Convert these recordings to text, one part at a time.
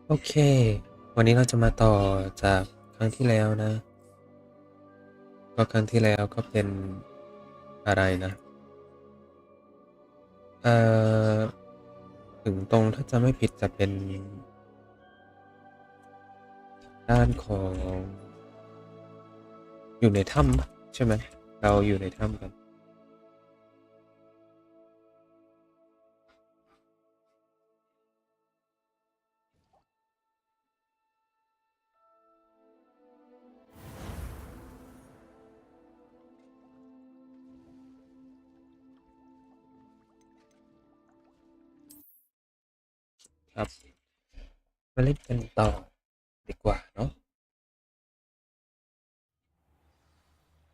โอเค วันนี้เราจะมาต่อจากครั้งที่แล้วนะ ก็ครั้งที่แล้วก็เป็นอะไรนะเอ่อถึงตรงถ้าจะไม่ผิดจะเป็นด้านของอยู่ในถ้ำปะใช่ไหม เราอยู่ในถ้ำกันครับ มาเล่นกันต่อดีกว่าเนาะ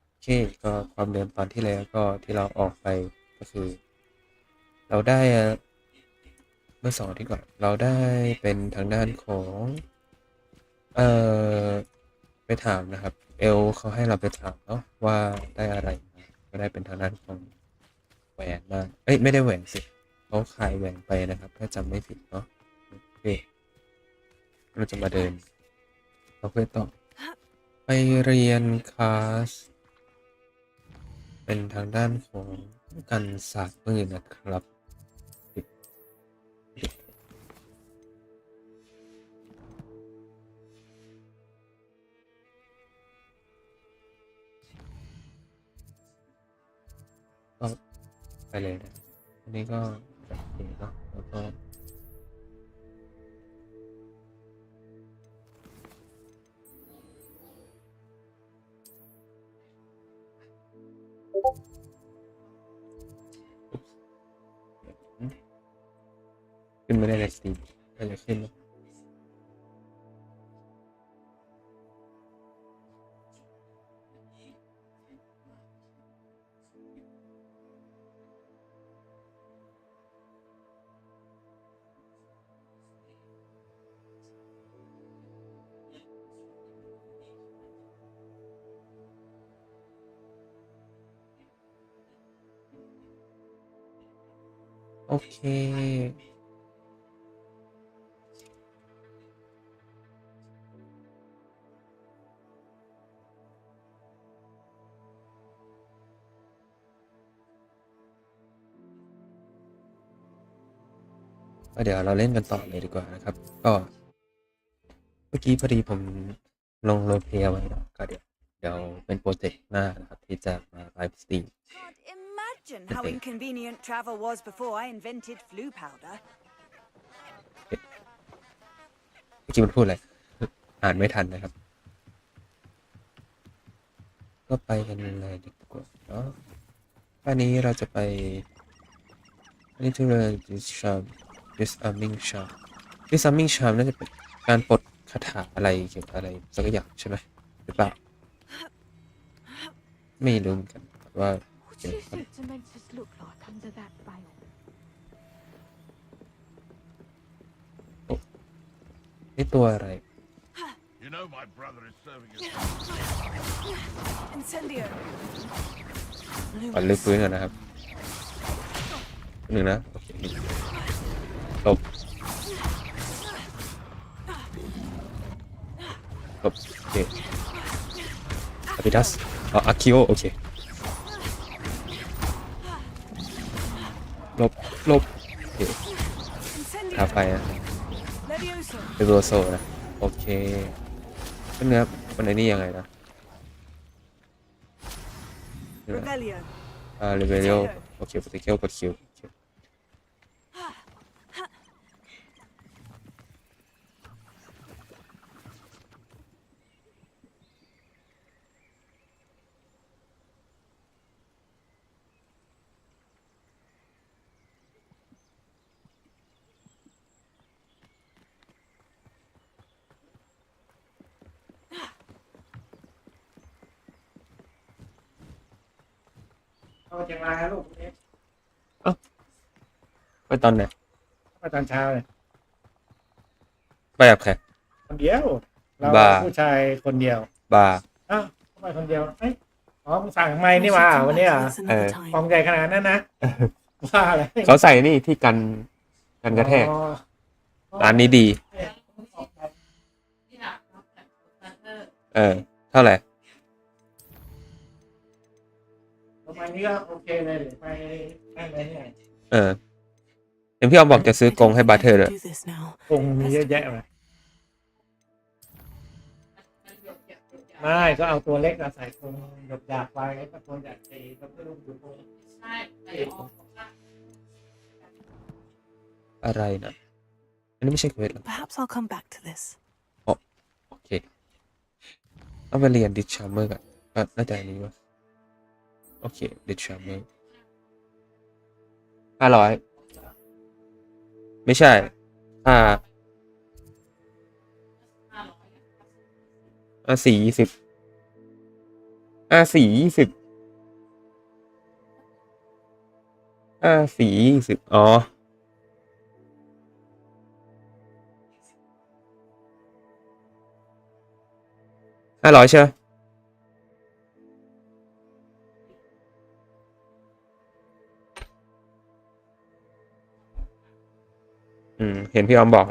โอเคก็ความเดิมตอนที่แล้วก็ที่เราออกไปก็คือ เราได้เมื่อ2 อาทิตย์ที่ก่อนเราได้เป็นทางด้านของเอ่อไปถามนะครับเอลเขาให้เราไปถามเนาะว่าได้อะไรมาก็ได้เป็นทางด้านของแหวนมาเอ้ยไม่ได้แหวนสิเขาขายแหวนไปนะครับถ้าจำไม่ผิดเนาะโอเคเราจะมาเดินเราเพื่อต่อไปเรียนคลาสเป็นทางด้านของการศาสตร์มือนะครับก็ไปเลยนะอันนี้ก็แบบนี้เนาะแล้วก็ขึ้นไม่ได้เลยสิอะไรขึ้นนะโอเคเดี๋ยวเราเล่นกันต่อเลยดีกว่านะครับก็เมื่อกี้พอดีผมลงโรลเพลย์ไว้เนาะก็เดี๋ยวเป็นโปรเจกต์หน้านะครับที่จะมาไลฟ์สตรีม Can't imagine how inconvenient travel was before I invented flu powder. เมื่อกี้มันพูดอะไรอ่านไม่ทันนะครับก็ไปกันเลยดีกว่าเนาะอันนี้เราจะไปอันนี้จะเรียน disarming charm disarming charm น่าจะเป็นการปลดคาถาอะไรเกี่ยวกับอะไรสักอย่างใช่ไหมหรือเปล่าไม่รู้เหมือนกันว่า What do you think Dementors look like under that veil? นี่ตัวอะไร You know my brother is serving as Incendio. ก่อนลึกพื้นก่อนนะครับหนึ่งนะโอเคหลบหลบโอเคอาบิดัสอาคิโอโอเคหลบหลบโอเคทา Incendio. ไฟนะ Levioso. เป็นโรโซนะโอเคเป็นเนื้อมันไอ้นี่ยังไงนะ Revelio. เรเวลโอเคโปรเทคเกลกดคิวเอาจากลาครับลูกนี้ ไปตอนไหน มาตอนเช้าเลย ไปกับใคร คนเดียวเรา บ้า ผู้ชายคนเดียว บาร์ อ้าวทำไมคนเดียวเอ้ยอ๋อมึงสั่งไม้นี่มาวันนี้เหรอ กองใหญ่ขนาดนั้นนะว่าอะไร เขาใส่นี่ที่กันกระแทก อ๋อ ร้านนี้ดี ออก เท่าไหร่ประมาณนี้ก็โอเคเลยหรือไปได้ไหมเนี่ยเห็นพี่ออมบอกจะซื้อกรงให้บัตเทอร์เลยคงมีเยอะแยะเลยไม่ก็เอาตัวเล็กใส่กรงหยาบๆไปแล้วก็ตัวใหญ่ตีแล้วก็ลูกอยู่ตรงอะไรนะอันนี้ไม่ใช่เควสหรอ Perhaps I'll come back to this. โอเคต้องไปเรียนดิชาร์เมอร์ก่อนน่าจะอันนี้วะโอเคดิชาร์เมอร์500ไม่ใช่420420อ๋อ500ใช่ไหมเห็นพี่ออมบอก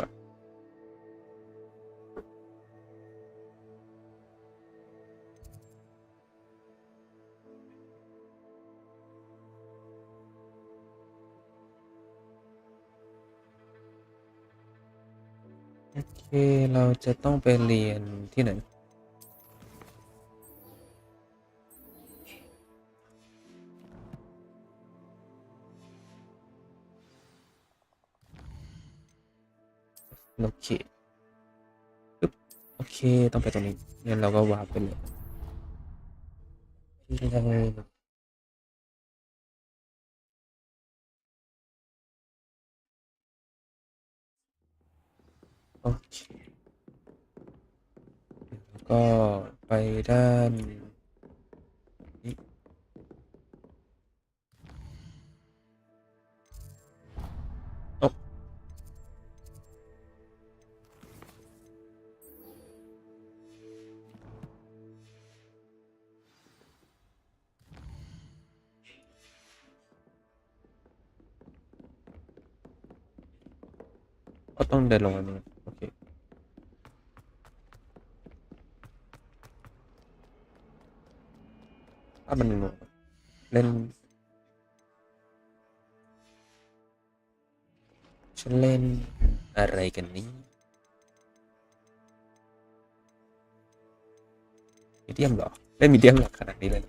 โอเคเราจะต้องไปเรียนที่ไหนโอเคปึ๊บโอเคต้องไปตรงนี้งั้นเราก็วาร์ปไปเลยโอเคแล้วก็ไปด้านนี้โอ้ก็ต้องเดินลงมานี้โอเคถ้ามันหนูเล่นฉันเล่นอะไรกันนี้มีเดียมเหรอเล่นมีเดียมหลักขนาดนี้เลย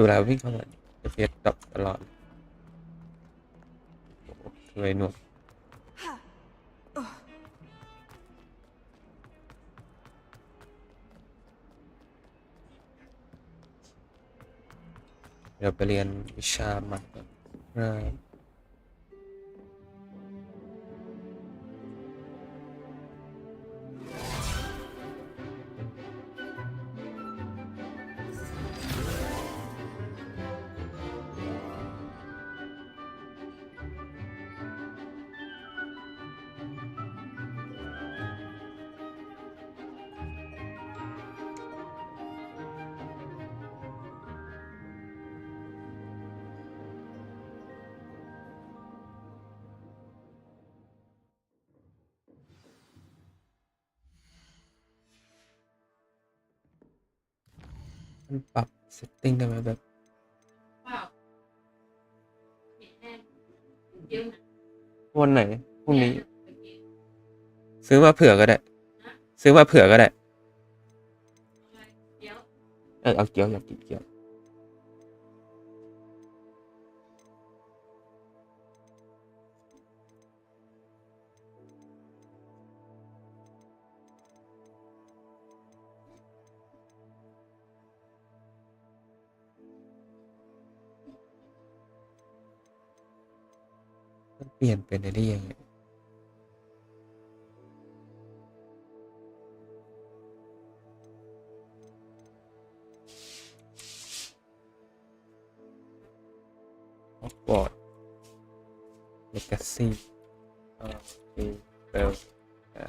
เวลาวิ่งเข้ามาเฟสดับตลอดเลยหนวดเดี๋ยวไปเรียนวิชาใหม่ก่อนครับมันปรับเซตติ้งได้ไหมแบบวันไหนพรุ่งนี้ซื้อมาเผื่อก็ได้ซื้อมาเผื่อก็ได้เอาเกี๊ยวอยากกินเกี๊ยวมันเปลี่ยนเป็นได้ยังไงฮอกวอตส์เลกาซี่โอเคเบลเอ่อ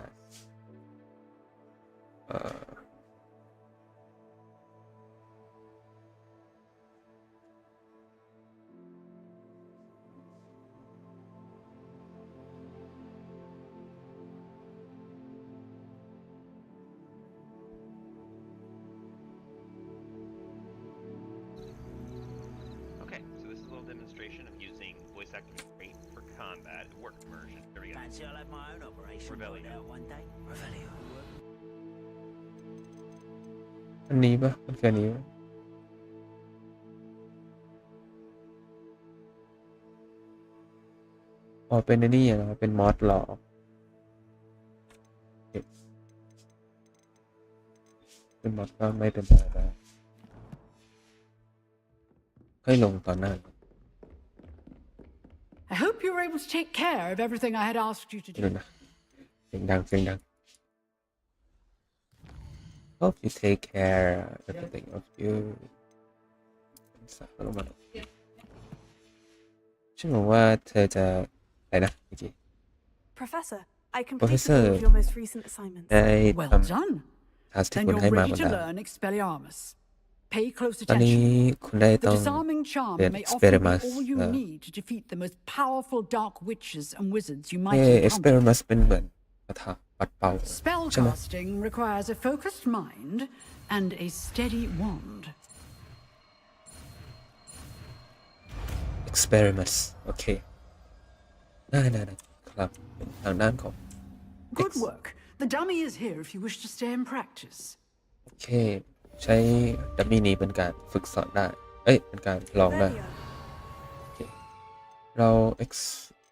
non-mad work version. Here we go. Fancy I'll have my own operation Rebellion. rolled out one day. Rebellion. อันนี้ปะมันคืออันนี้ปะอ๋อเป็นอันนี้เหรอเป็นมอสหรอเป็นมอสก็ไม่เป็นไรได้ค่อยลงตอนหน้า I hope you were able to take care of everything I had asked you to ดู do. นะเสียงดัง Hope you take care everything of you สักลงมาฉันหวังว่าเธอจะอะไรนะเมื่อกี้ Professor, I completed Professor, all of your most recent assignments. ได้ Well ทำ done. ทัสที่ Then คุณ you're ให้มา ready หมด to แล้ว learn Expelliarmus. Pay close ตอนนี้ attention. คุณได้ The ต้อง disarming charm เรียน may offer you Expelliarmus all you need to defeat the most powerful dark witches and wizards you might เอ encounter. Expelliarmus เป็นเหมือนคาถาปัดเป่า Spellcasting requires a focused mind and a steady wand. Experiments โอเคได้ครับเป็นทางด้านของ Good work. The dummy is here if you wish to stay and practice. โอเคใช้ดัมมี่นี้เป็นการฝึกสอนได้เป็นการลองได้ Rebellion. เรา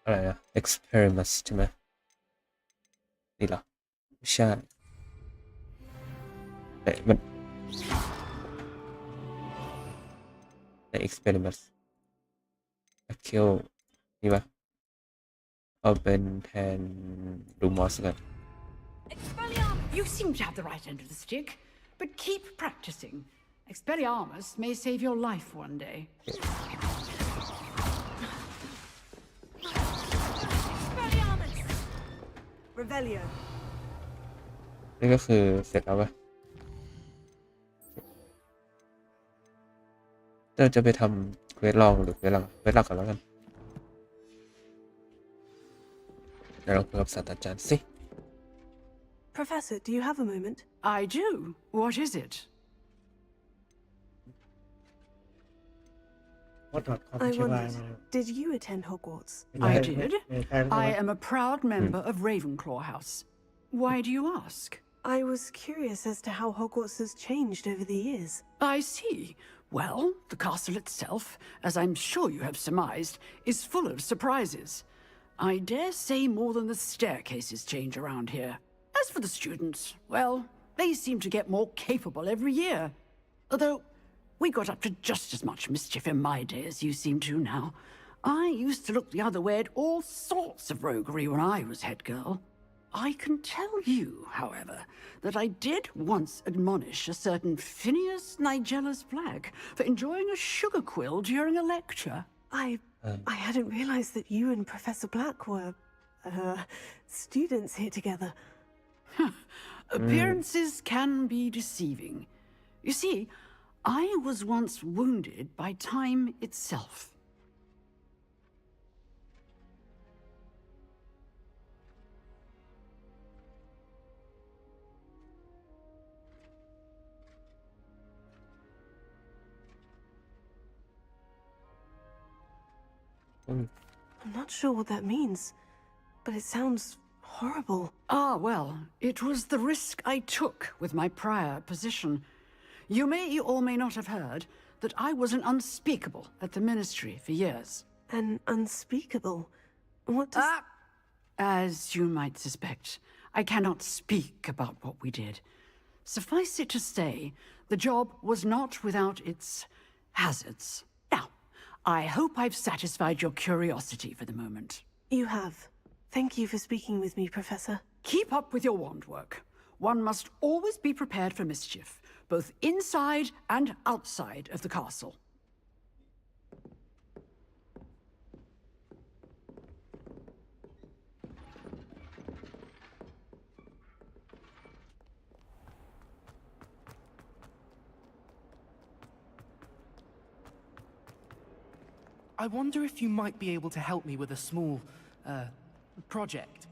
อะไรนะ experiments ใช่ไหมนี่เหรอไม่ใช่แต่มันใน experiments kill นี่ปะเอาเป็นแทนดูมอสกัน Expelliarmus! You seem to have the right end of the stick, but keep practicing. Expelliarmus may save your life one day. Expelliarmus! Rebellion. นี่ก็คือเสร็จแล้วปะเราจะไปทำเควสลองหรือเควสหลักก่อนแล้วกันเดี๋ยวเราคุยกับศาสตราจารย์สิ Professor, do you have a moment? I do. What is it? ว่าถอดความ I เชื่อมา wondered, did you attend Hogwarts? I did. I am a proud member of Ravenclaw House. Why do you ask? I was curious as to how Hogwarts has changed over the years. I see. Well, the castle itself, as I'm sure you have surmised, is full of surprises. I dare say more than the staircases change around here. As for the students, well, they seem to get more capable every year. Although, we got up to just as much mischief in my day as you seem to now. I used to look the other way at all sorts of roguery when I was head girl. I can tell you, however, that I did once admonish a certain Phineas Nigella's Black for enjoying a sugar quill during a lecture. I hadn't realized that you and Professor Black were, students here together. Appearances can be deceiving. You see, I was once wounded by time itself. I'm not sure what that means, but it sounds horrible. Ah, well, it was the risk I took with my prior position. You may or may not have heard that I was an unspeakable at the Ministry for years. An unspeakable. What does... As you might suspect, I cannot speak about what we did. Suffice it to say, the job was not without its hazards. Now, I hope I've satisfied your curiosity for the moment. You have. Thank you for speaking with me, Professor. Keep up with your wand work. One must always be prepared for mischief, both inside and outside of the castle. I wonder if you might be able to help me with a small, project.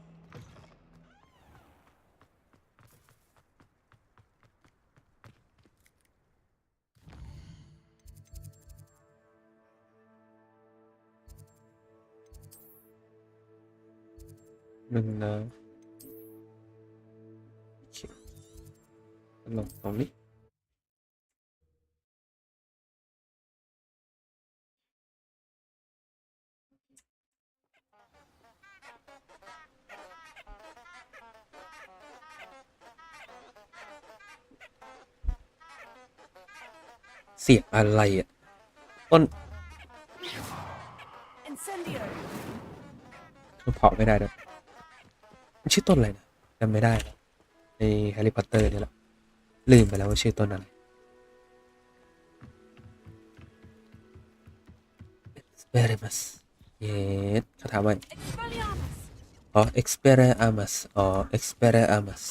หนึ่งนะโอเคลงตรงนี้เสียงอะไรอ่ะต้น Incendio. เผาไม่ได้ด้วยมันชื่อต้นอะไรนะจำไม่ได้แล้วในแฮร์รี่พอตเตอร์นี่แหละลืมไปแล้วว่าชื่อต้นอะไร Experimus เย้เขาถามว่า Expelliarmus. อ๋อ Expelliarmus อ๋อ Expelliarmus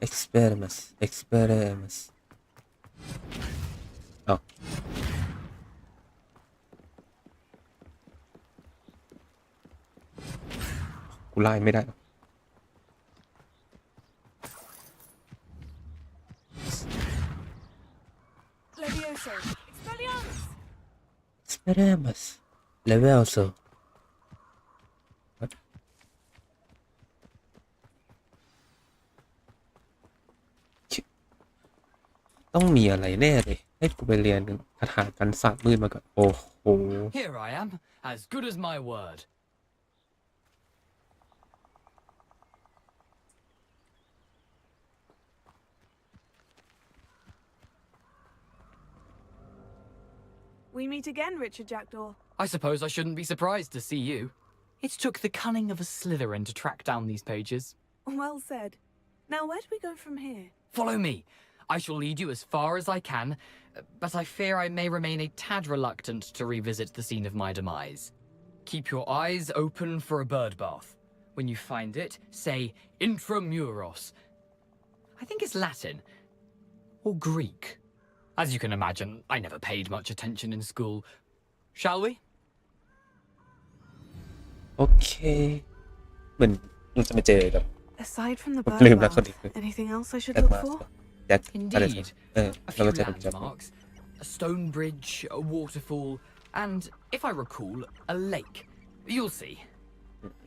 Expelliarmus Expelliarmus อ๋อกูไล่ไม่ได้ Levioso. Expelliarmus. Expelliarmus level so What? ต้องมีอะไรแน่เลยให้กูไปเรียนคาถากันศาสตร์มืดมาก่อนโอ้โห Here I am, as good as my word. We meet again, Richard Jackdaw. I suppose I shouldn't be surprised to see you. It took the cunning of a Slytherin to track down these pages. Well said. Now, where do we go from here? Follow me. I shall lead you as far as I can, but I fear I may remain a tad reluctant to revisit the scene of my demise. Keep your eyes open for a bird bath. When you find it, say intramuros. I think it's Latin. Or Greek. As you can imagine, I never paid much attention in school. Shall we? โอเคเหมือนเราจะมาเจอกับ Aside from the ลื bird มแล้วคน bath, นี้คือ anything else I should แจ็ค look มา for? แจ็คอะไรสัก Indeed. เรา A ก็ few จะเป็นแจ็ค landmarks, a stone bridge, a waterfall, and, if I recall, a lake. You'll see.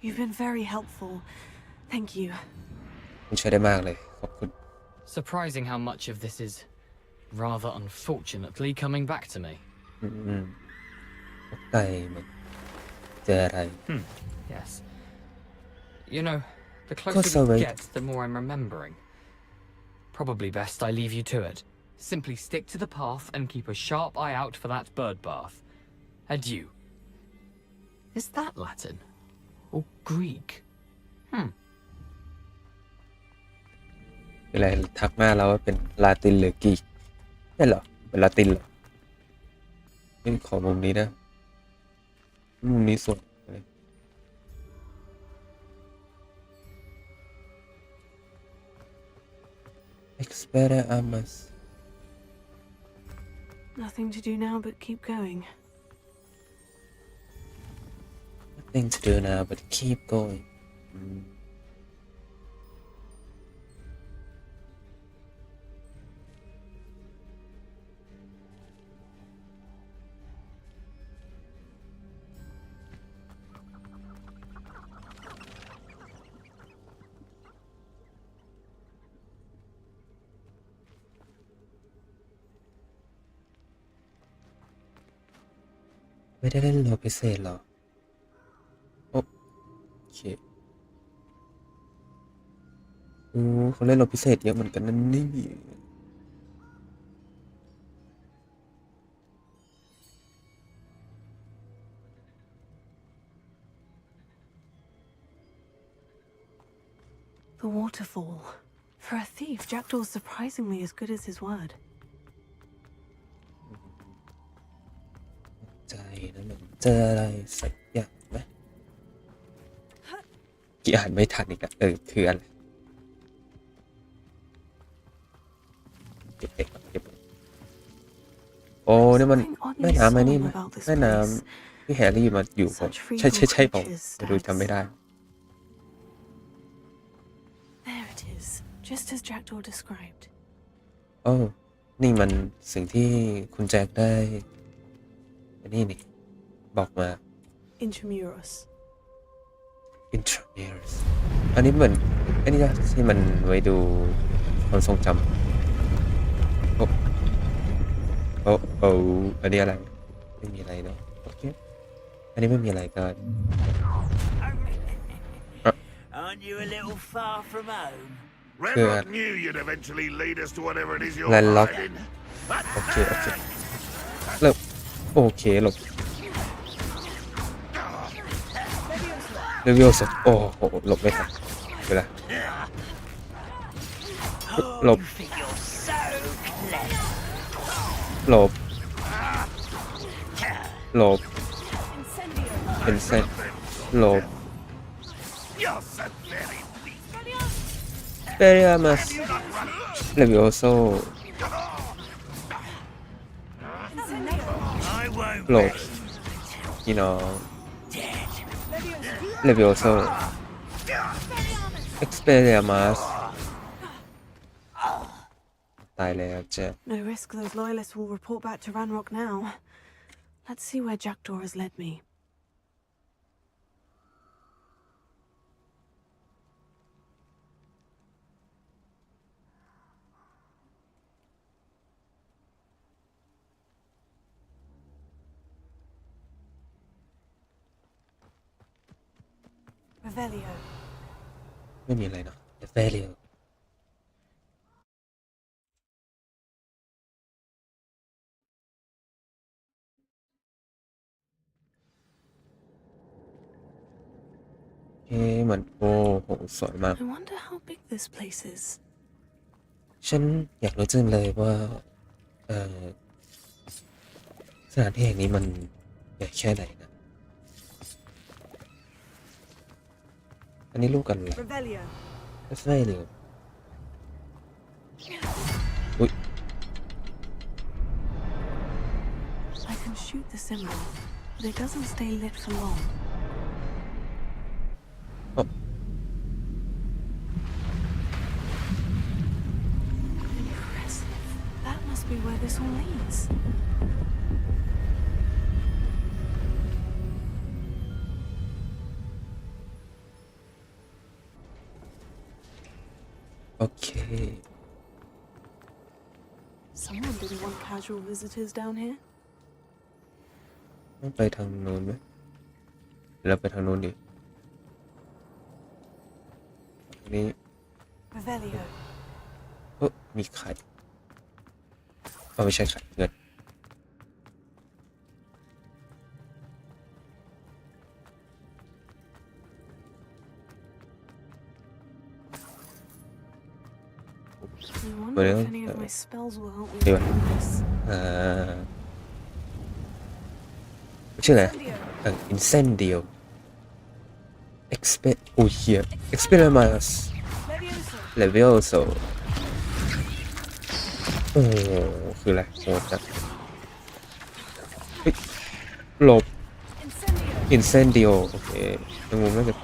You've been very helpful. Thank you. คุณช่วยได้มากเลยขอบคุณ Surprising how much of this is, rather unfortunately, coming back to me. ตกใจมันเจออะไร Yes. You know, the course closer we I will. get, the more I'm remembering. Probably best I leave you to it. Simply stick to the path and keep a sharp eye out for that bird bath. Adieu. Is that Latin? Or Greek? อะไรทักมาเราว่าเป็นลาตินหรือกรีกใช่เหรอเป็นลาตินเหรอนี่ขอมุมนี้นะมุมนี้สวยเลย Expelliarmus Nothing to do now but keep going. nothing to do now but keep going ไม่ได้เล่นโลพิเศษหรอโอเคเขาเล่นโลพิเศษเยอะเหมือนกันนั่นนี่ The waterfall. For a thief, Jackdaw's surprisingly as good as his word. ใจนะมันเจออะไรสักอย่างไหมกี่อ่านไม่ทันอีกอะคืออะไรเก็บโอ้นี่มัน Something แม่ oddly น้ำไอ้นี่ solemn about this แม่น้ place. ำที่แฮร์รี่มาอยู่ผม Such frequent ใช่ผม creatures, ไม่รู้จำไม่ได้ There it is, just as Jackdaw described. โอ้นี่มันสิ่งที่คุณแจ็คได้อันนี้นี่บอกมา Intramuros. intravenous อันนี้เหมือนอันนี้นะที่มันไว้ดูความทรงจำโอ้โอ้อันนี้อะไรไม่มีอะไรเนาะโอเคอันนี้ไม่มีอะไรกัน Aren't you a little far from home? Renlock knew you'd eventually lead us to whatever it is you're Renlock. hiding. โอเคเริ่มโอเคหลบเรเวลสุดโอ้โหหลบไม่ทันเวลาหลบ Think you're so clever. หลบหลบเป็นเส้นหลบ You're so very weak. เปรียมัสเลวิโอโซ I won't หลบพี่น้องเลวิโอโซเอ็กซ์เปรียมัสตายแล้วเจ๊ No risk those loyalists will report back to Ranrock now. Let's see where Jackdaw has led me. Revelio. ไม่มีอะไรเนาะเดฟเฟลิโอเหมือนโอ้โหสวยมาก I wonder how big this place is. ฉันอยากรู้จังเลยว่าสถานที่แห่งนี้มันใหญ่แค่ไหนนะอันนี้รูปกันเหรอ Revelio. ไม่ใช่เลยอุ้ย I can shoot the symbol, but it doesn't stay lit for long. Oh. Impressive. That must be where this all leads. โอเค Someone didn't want casual visitors down here. ต้องไปทางโน้นไหมหรือเราไปทางโน้นดิอันนี้ Revelio. มีไข่ไม่ใช่ไข่เงิน I wonder if any of my spells will help me with this. ชื่ออะไรIncendioโอ้ยเหี้ย Experimus Levioso โอ้คืออะไรโหดจังเฮ้ยหลบ Incendio โอเคยังงงไม่เกิดไป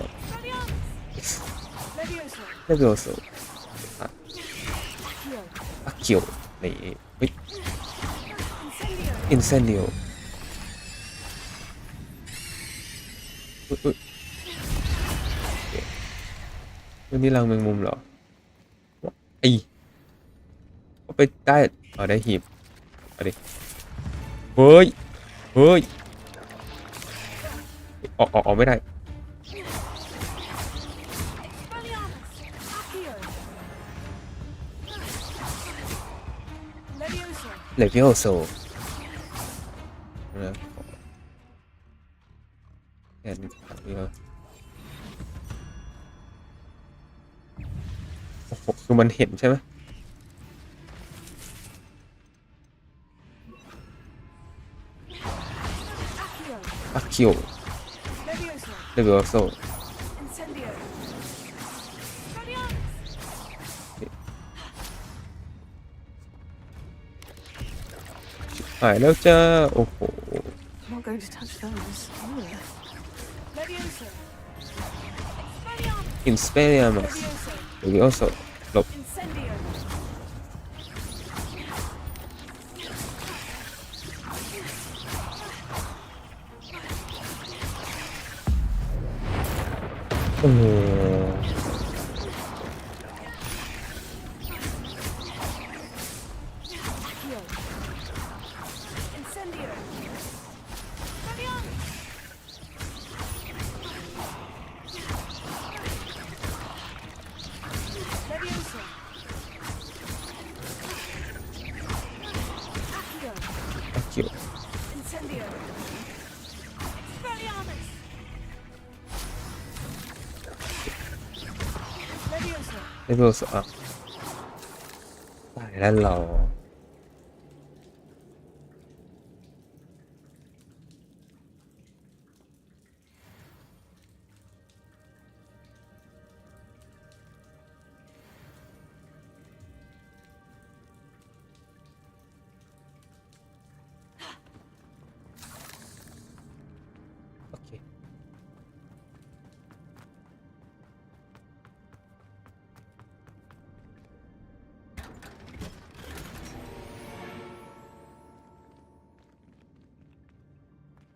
Levioso อะเกี่ยวนี่เฮ้ย Incendio วันนี้รังแมงมุมเหรอไอ้เอาไปได้เอาได้หีบเอาดิเฮ้ยออกไม่ได้เลวิโอโซนะแอนขับเยอะโอ้โหคือมันเห็นใช่ไหมอาคิโอเลวิโอโซหายแล้วจ้าโอ้โห I'm not going to touch those. Insperiamus Levioso หลบโอ้ โอ้โห Incendio. Leviosa. Accio. อากิโอ Incendio. Expelliarmus. Leviosa. เลเวลสองตายแล้วเราโอเค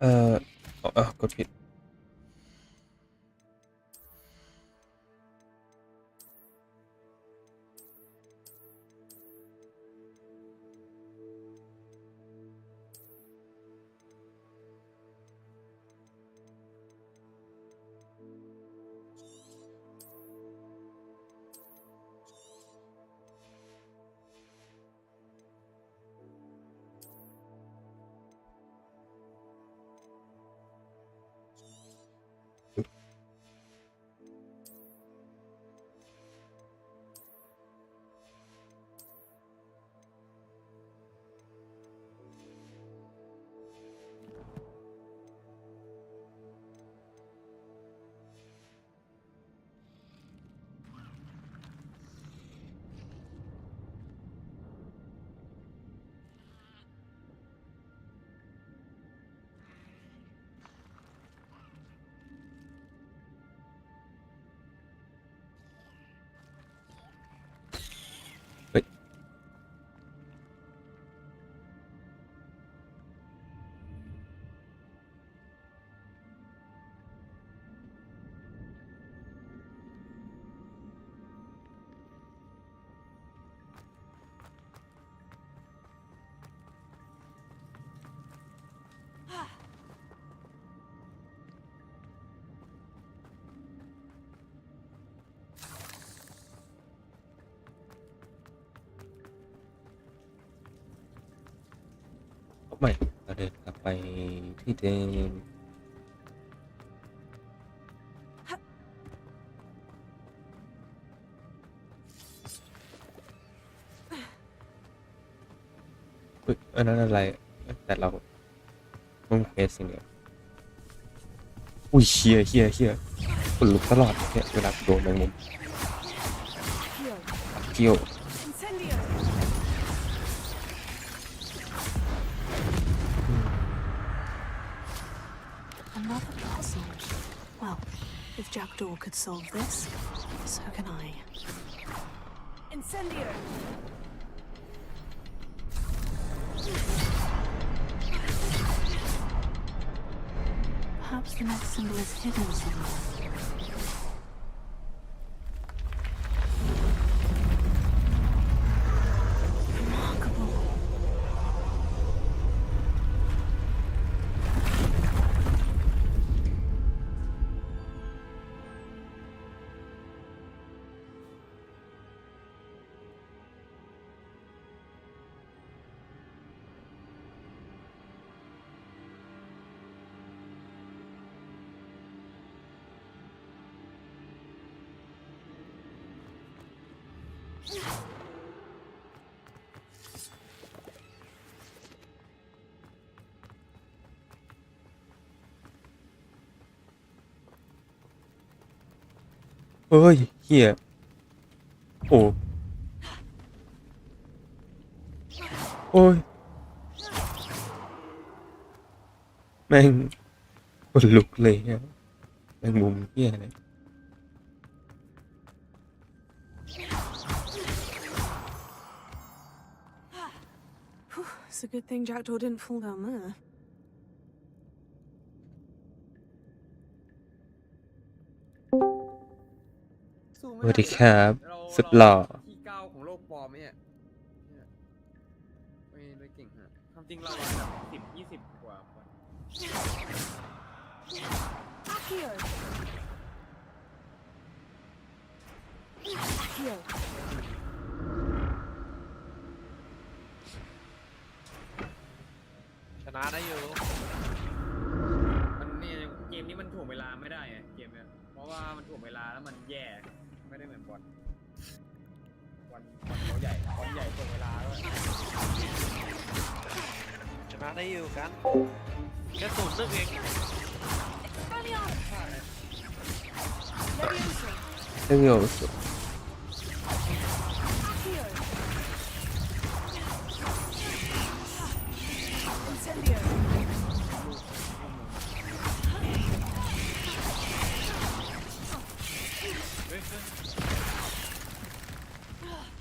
เอ่อกดผิดเฮ้ยไม่เราเดินกลับไปที่เดิมเฮ้ยอันนั้นอะไรแต่เราต้องเฟซสิ่งเดียวอุ้ยเชียคนลุกตลอดเนี่ยเวลาโดนแมงมุม Accio. เกี่ยว Incendio. Another puzzle. Well, if Jackdaw could solve this, so can I. Incendio. Perhaps the next symbol is hidden somewhere. Remarkable. เฮ้ยเฮียโอ้โอ้ยแม่งคนลุกเลยอะแมงมุมเฮียเลย It's a good thing Jackdaw didn't fall down there. สวัสดีครับสุดหล่อ ที่เก้าของโลกปลอมเนี่ยไม่เก่งฮะความจริงเราแบบ10-20 กว่าคน Accio. Accio. ชนะได้อยู่มันนี่เกมนี้มันถ่วงเวลาไม่ได้ไงเกมเนี้ยเพราะว่ามันถ่วงเวลาแล้วมันแย่ไม่ได้เหมือนบอลเขาใหญ่บอลใหญ่ถ่วงเวลาด้วยชนะได้อยู่กันแค่0-1เอง เรื่องโยสุ Accio. Incendio.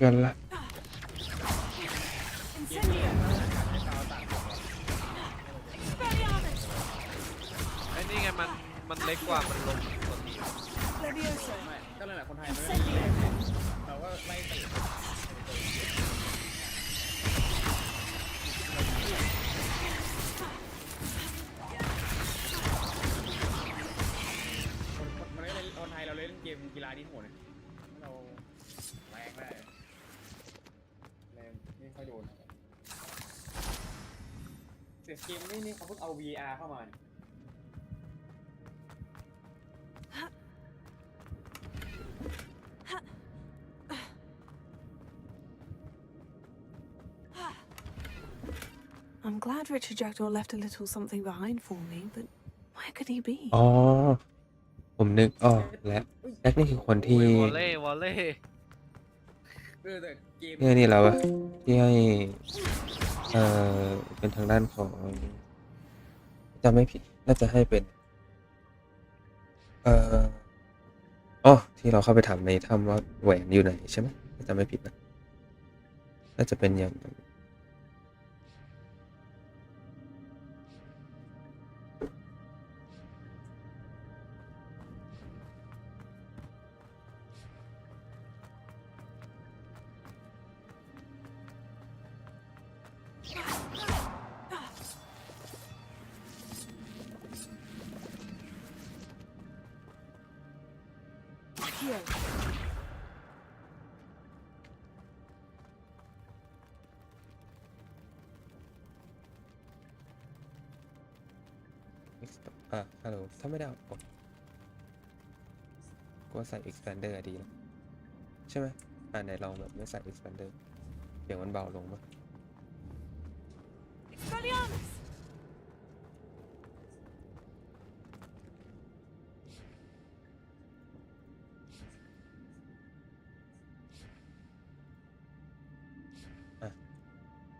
กันละ Incendio. Expelliarmus. ไอ้นี่ไงมันเล็กกว่ามันลงตัวที Levioso. ก็เลยแหละคนไทยไม่ได้เราก็ไล่เตะมันก็เลยคนไทยเราเล่นเกมกีฬาที่โหดเราแรงได้แรงไม่ค่อยโดนเสียเกมนี่เขาเพิ่งเอา VR เข้ามา I'm glad Richard Jackdaw left a little something behind for me, but where could he be? อ๋อ ผมนึกออกแล้วแจ็คนี่คือคนที่ วอลเล่แต่เกม นี่แล้วอะที่ให้เป็นทางด้านของจะไม่ผิดน่าจะให้เป็นอ๋อที่เราเข้าไปถามในถ้ำว่าแหวนอยู่ไหนใช่ไหมถ้าจำไม่ผิดนะน่าจะเป็นอย่างนั้น Accio. ฮัลโหลถ้าไม่ได้เอาออกก็ใส่ expander ดีนะใช่ไหมไหนลองแบบไม่ใส่ expander เสียงมันเบาลงมั้ย Expelliarmus.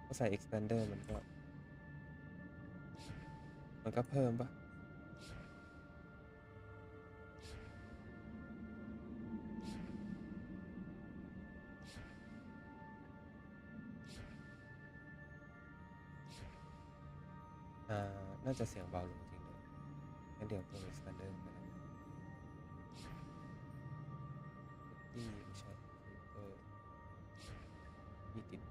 ก็ใส่ expander มันก็เพิ่มปะน่าจะเสียงเบาลงจริงเลยงั้นเดี๋ยวเพิ่ม expander ไปแล้วนี่ไม่ใช่นี่ติด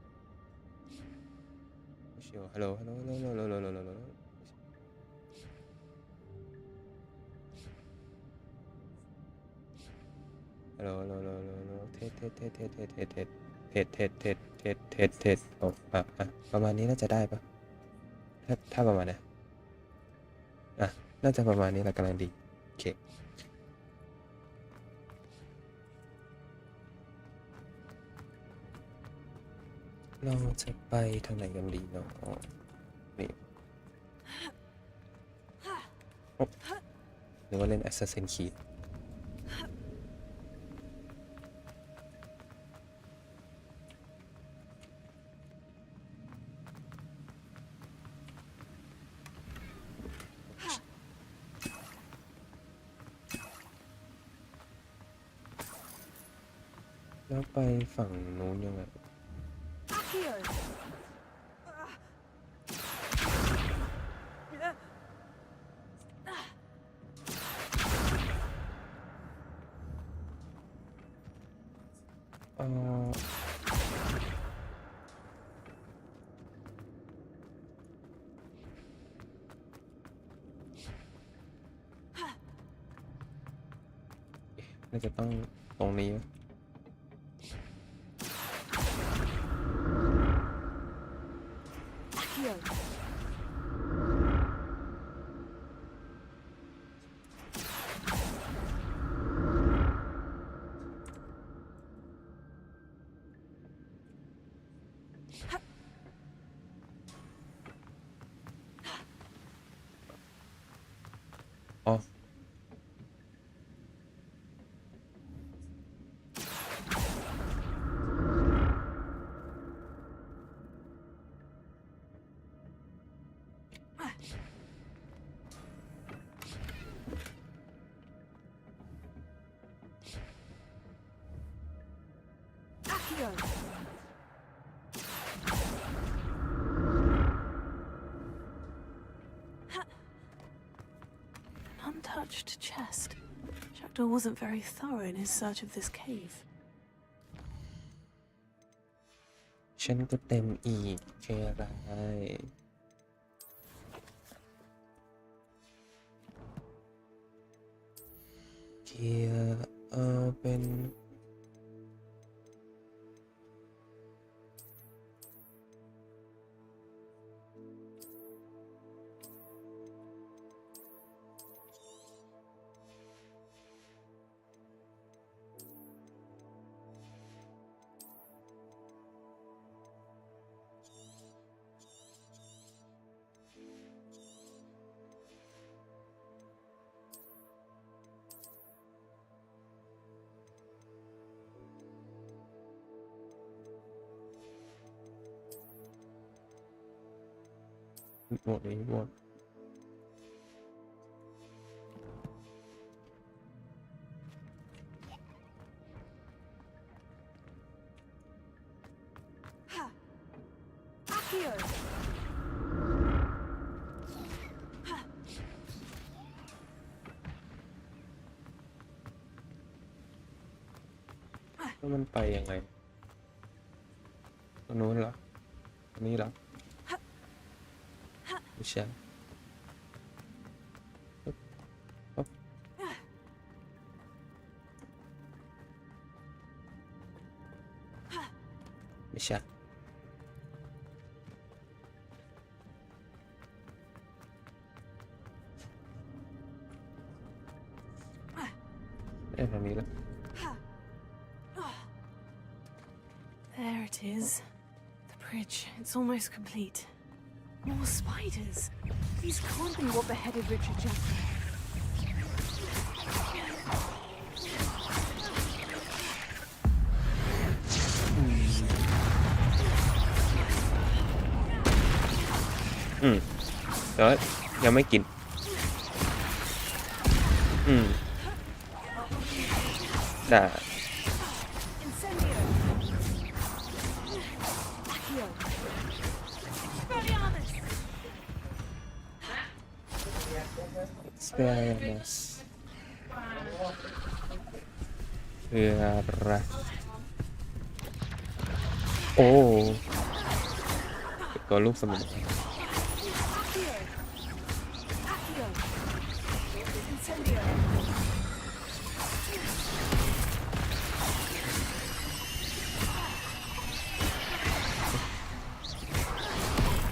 เชียวฮัลโหลฮัลโหลฮัลโหลฮัลโหลฮัลโหลฮัลโหลฮัลโหลฮัลโหลฮัลโหลเทสประมาณนี้น่าจะได้ปะถ้าประมาณนี้น่าจะประมาณนี้แหละกำลังดีโอเคเราจะไปทางไหนกันดีเนาะนี่หรือว่าเล่น Assassin's Creed แล้วไปฝั่งนู้นยังไง Accio. โ เอ่อน่าจะต้องตรงนี้ อ๋อ Untouched chest. Jackdaw wasn't very thorough in his search of this cave. ฉันก็เต็มอีกเชื่ออะไรเกียร์เป็น หมดนี้หมดแล้วมันไปยังไงตรงนู้นเหรอตรงนี้เหรอไม่ใช่ปึ๊บไม่ใช่ตรงนี้แล้ว There it is. The bridge. It's almost complete. More spiders. These can't be what beheaded Richard Jackson. แต่ว่ายังไม่กินได้ experience คืออะไรโอ้ตัวลูกสมุน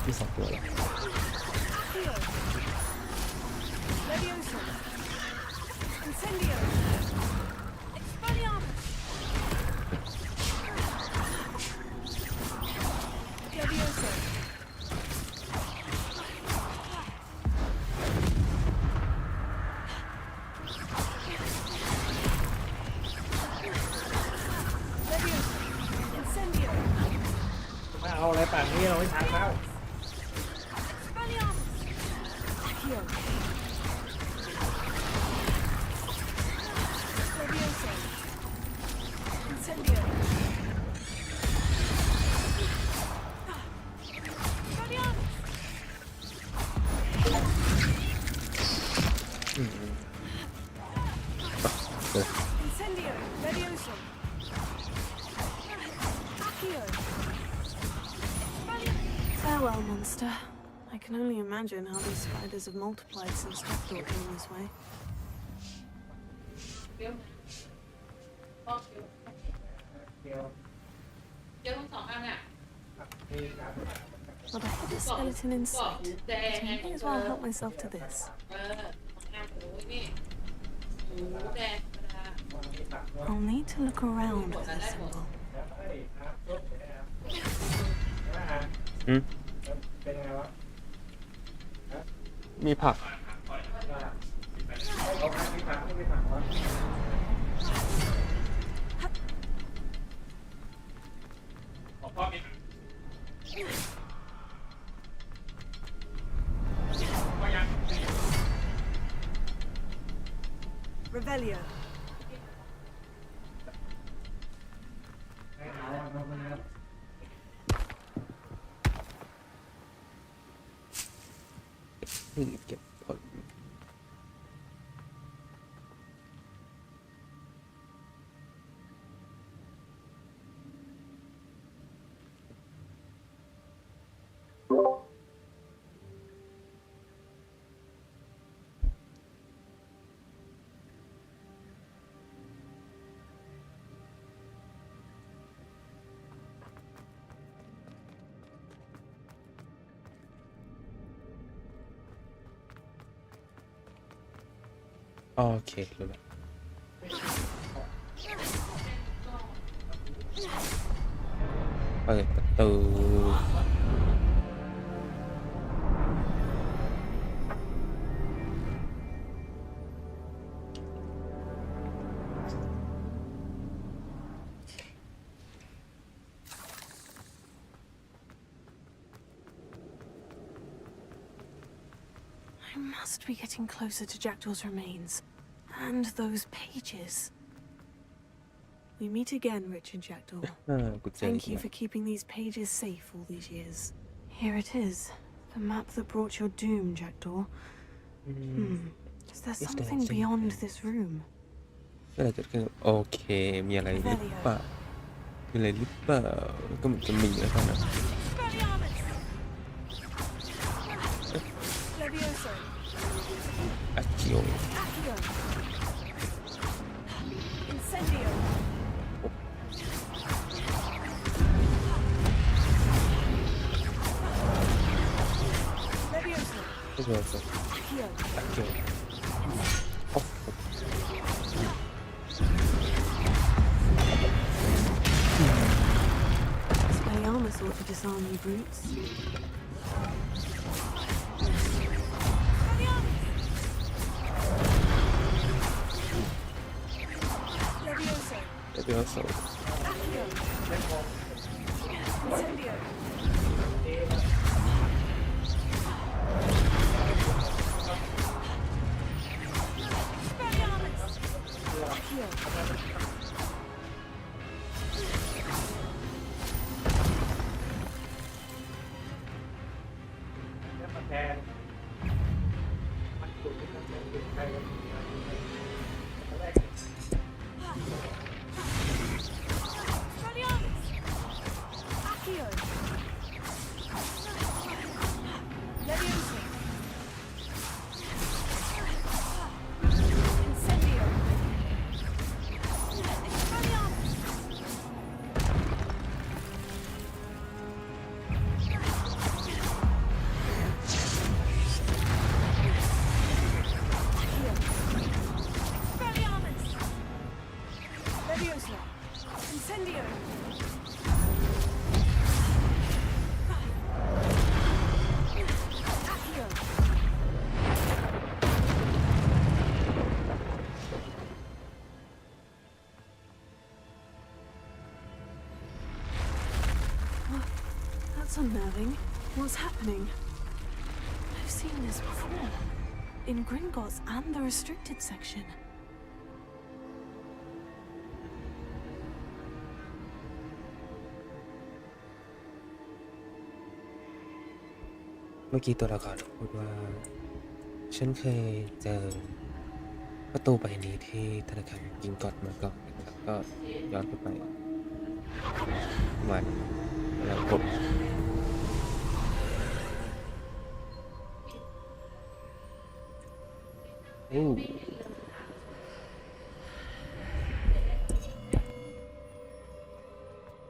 ที่สองตัวแล้วเอาอะไรป่านนี้เราไม่ทันแล้ว เ Farewell, monster. I can only imagine how these spiders have multiplied since Jackdaw came this way. Well, the headed skeleton in sight, but I may as well help myself to this. I'll need to look around for the symbol. มีผัก Revelio. เก็บผล โอเครู้แล้วเปิดประตูI must be getting closer to Jackdaw's remains. And those pages. We meet again, Richard Jackdaw. Thank you for keeping these pages safe all these years. Here it is. The map that brought your doom, Jackdaw. Is there something beyond this room? อะไรเกิดขึ้นโอเคมีอะไรหรือเปล่ามีอะไรหรือเปล่าก็เหมือนจะมีแล้วกันนะ Levioso. อากิโอ Accio. Incendio. Levioso. ไม่ใช่สิ Accio. อากิโอโอ้ Spelliarmus ought to disarm you brutes. Levioso. แล้วเดี๋ยวโซ่ Accio. Incendio. Spelliarmus. Accio. Spelliarmus. Accio. Levioso. Incendio. Spelliarmus. Accio. Spelliarmus. Levioso. Incendio. Accio. That's unnerving. What's happening? I've seen this before. In Gringotts and the restricted section. เมื่อกี้ตัวละครพูดว่าฉันเคยเจอประตูใบนี้ที่ธนาคารกิงกอตมาก่อนนะครับก็ย้อนกลับไป มาแล้วกด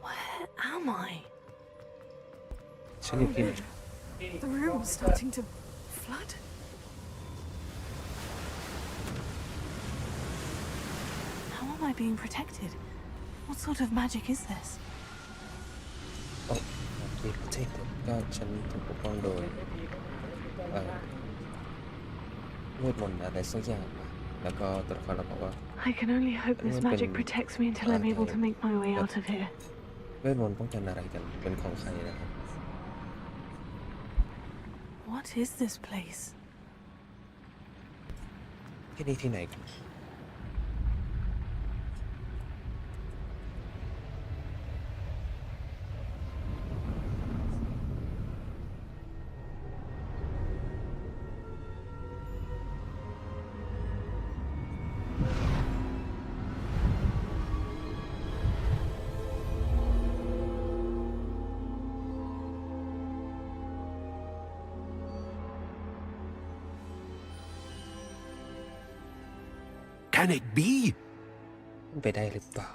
Where am I? ฉันอยู่ที่ไหน The room's starting to flood. How am I being protected? What sort of magic is this? โอ้ที่ประเทศก็ฉันถูกปกป้องโดยเวทมนต์อะไรสักอย่างแล้วก็ตัวละครเราบอกว่า I can only hope this magic protects me until I'm able to make my way out of here. เวทมนต์ป้องกันอะไรกันเป็นของใครนะครับ What is this place? ที่นี่ที่ไหนกัน Can it be? มันไปได้หรือเปล่า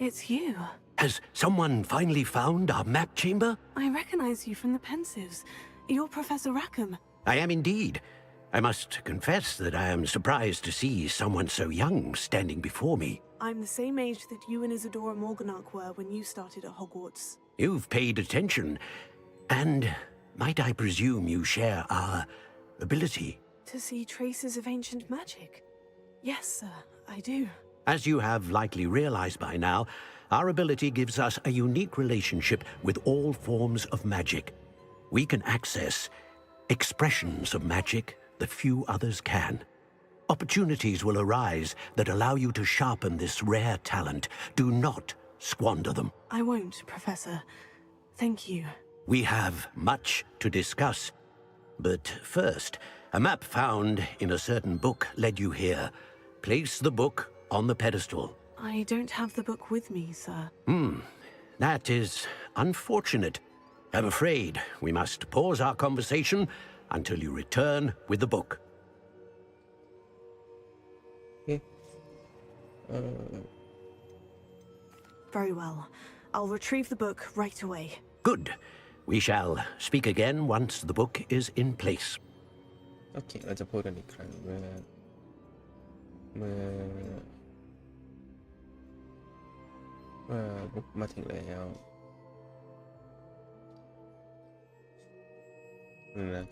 It's you. Has someone finally found our map chamber? I recognize you from the Pensives. You're Professor Rackham. I am indeed. I must confess that I am surprised to see someone so young standing before me. I'm the same age that you and Isadora Morganach were when you started at Hogwarts. You've paid attention. And might I presume you share our ability? To see traces of ancient magic? Yes, sir, I do. As you have likely realized by now, our ability gives us a unique relationship with all forms of magic. We can access expressions of magic that few others can. Opportunities will arise that allow you to sharpen this rare talent. Do not squander them. I won't, Professor. Thank you. We have much to discuss. But first, a map found in a certain book led you here. Place the book on the pedestal. I don't have the book with me, sir. That is unfortunate. I'm afraid we must pause our conversation until you return with the book. Very well. I'll retrieve the book right away. Good. We shall speak again once the book is in place. โอเคเราจะพูดกันอีกครั้งเมื่อบุ๊กมาถึงแล้วนะ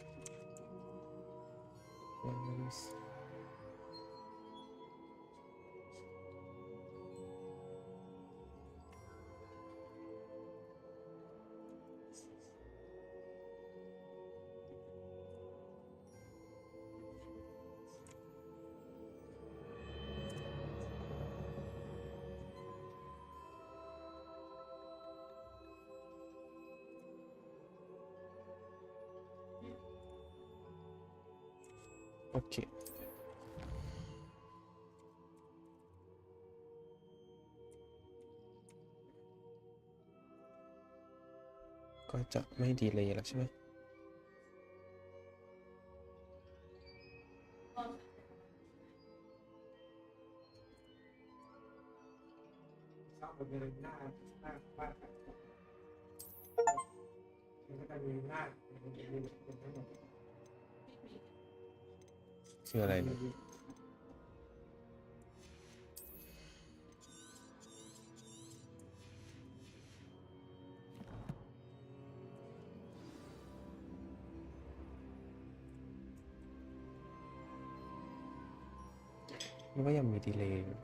โอเคก็จะไม่ดีเลยแล้วใช่ไหมชื่ออะไรเนี่ยมันก็ยังมีดีเลย์อยู่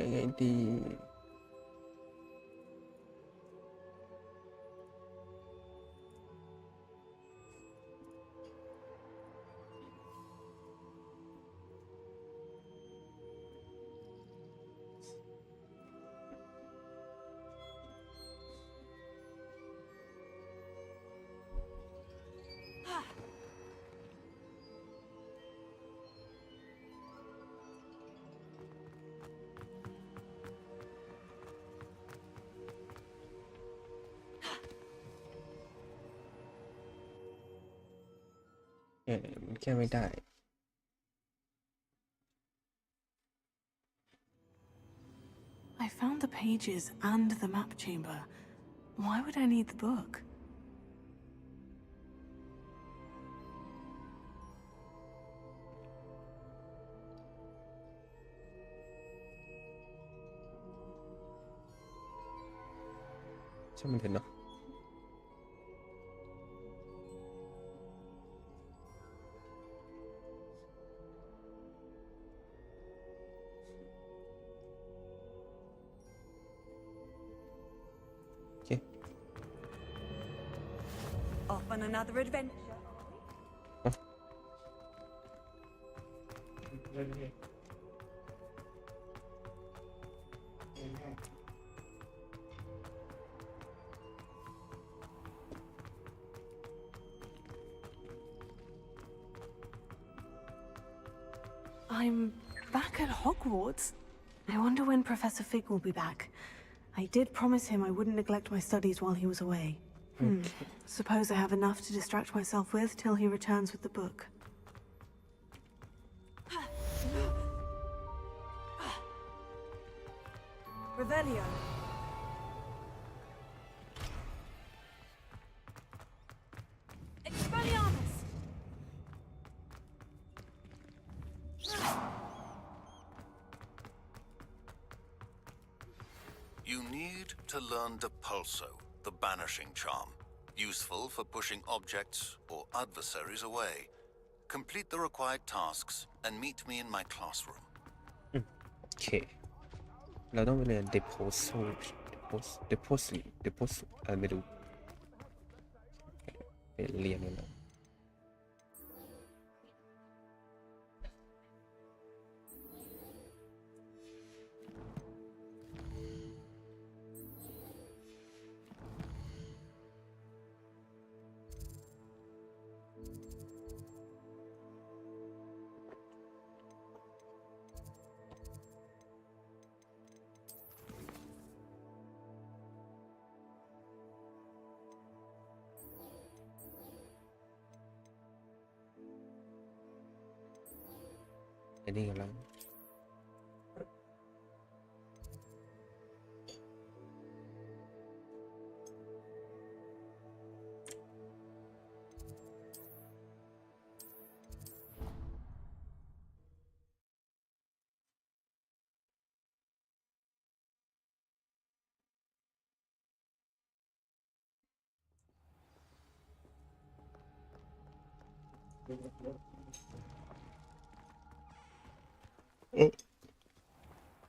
ยังไงดี มันแค่ไม่ได้ I found the pages and the map chamber. Why would I need the book?ช่างมันเถอะเนาะโอเค Off on another adventure. เรื่องนี้ I'm back at Hogwarts. I wonder when Professor Fig will be back. I did promise him I wouldn't neglect my studies while he was away. Suppose I have enough to distract myself with till he returns with the book. Revelio. Expelliarmus! You need to learn Depulso, the banishing charm. Useful for pushing objects or adversaries away. Complete the required tasks and meet me in my classroom. โอเค เราต้องไปเรียน deposit ไม่รู้ไปเรียนเลยนะอันนี้กันแล้ว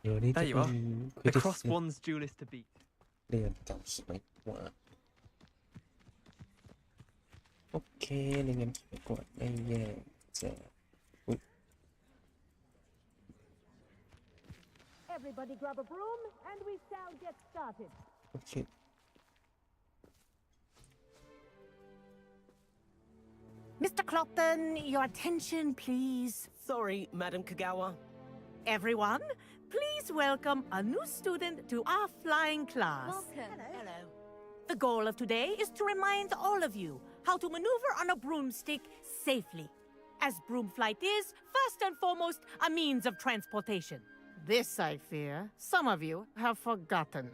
เดี๋ยวนี้จะ There you เป็ are. น The Cross Wands duelist to beat. เรียนเก่าสมัยกว่าโอเคเรียนสมัยก่อนไม่แย่จะอุ๊ย Everybody grab a broom, and we shall get started. โอเค Mr. Clopton, your attention, please. Sorry, Madam Kagawa. Everyone, please welcome a new student to our flying class. Welcome. Hello. The goal of today is to remind all of you how to maneuver on a broomstick safely, as broom flight is, first and foremost, a means of transportation. This, I fear, some of you have forgotten.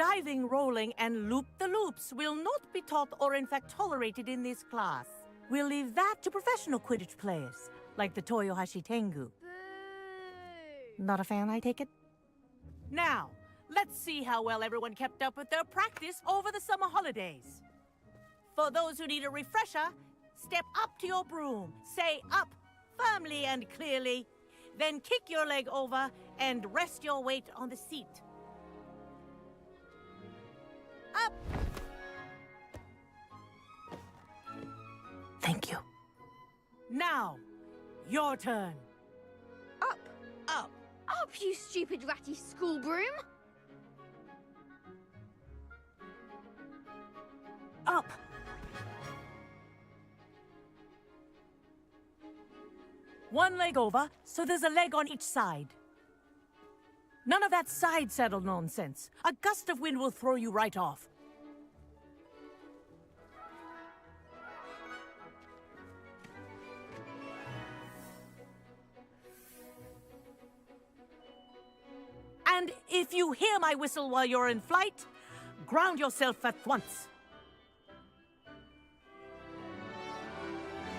Diving, rolling, and loop-the-loops will not be taught or in fact tolerated in this class. We'll leave that to professional Quidditch players, like the Toyohashi Tengu. Not a fan, I take it? Now, let's see how well everyone kept up with their practice over the summer holidays. For those who need a refresher, step up to your broom, say up firmly and clearly, then kick your leg over and rest your weight on the seat. Up! Thank you. Now, your turn. Up! Up! Up, you stupid ratty school broom! Up! One leg over, so there's a leg on each side. None of that side saddle nonsense. A gust of wind will throw you right off. And if you hear my whistle while you're in flight, ground yourself at once.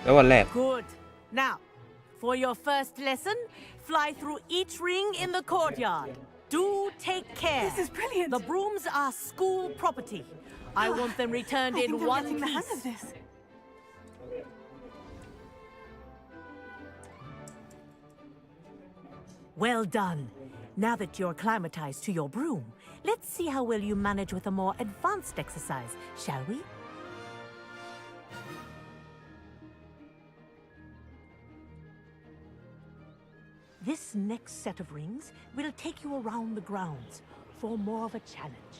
แล้ววันแรก Good. Now, for your first lesson, fly through each ring in the courtyard. Do take care. This is brilliant. The brooms are school property. I want them returned I in think I'm one getting the hang piece. of this. Well done. Now that you're acclimatized to your broom, let's see how well you manage with a more advanced exercise, shall we? This next set of rings will take you around the grounds for more of a challenge.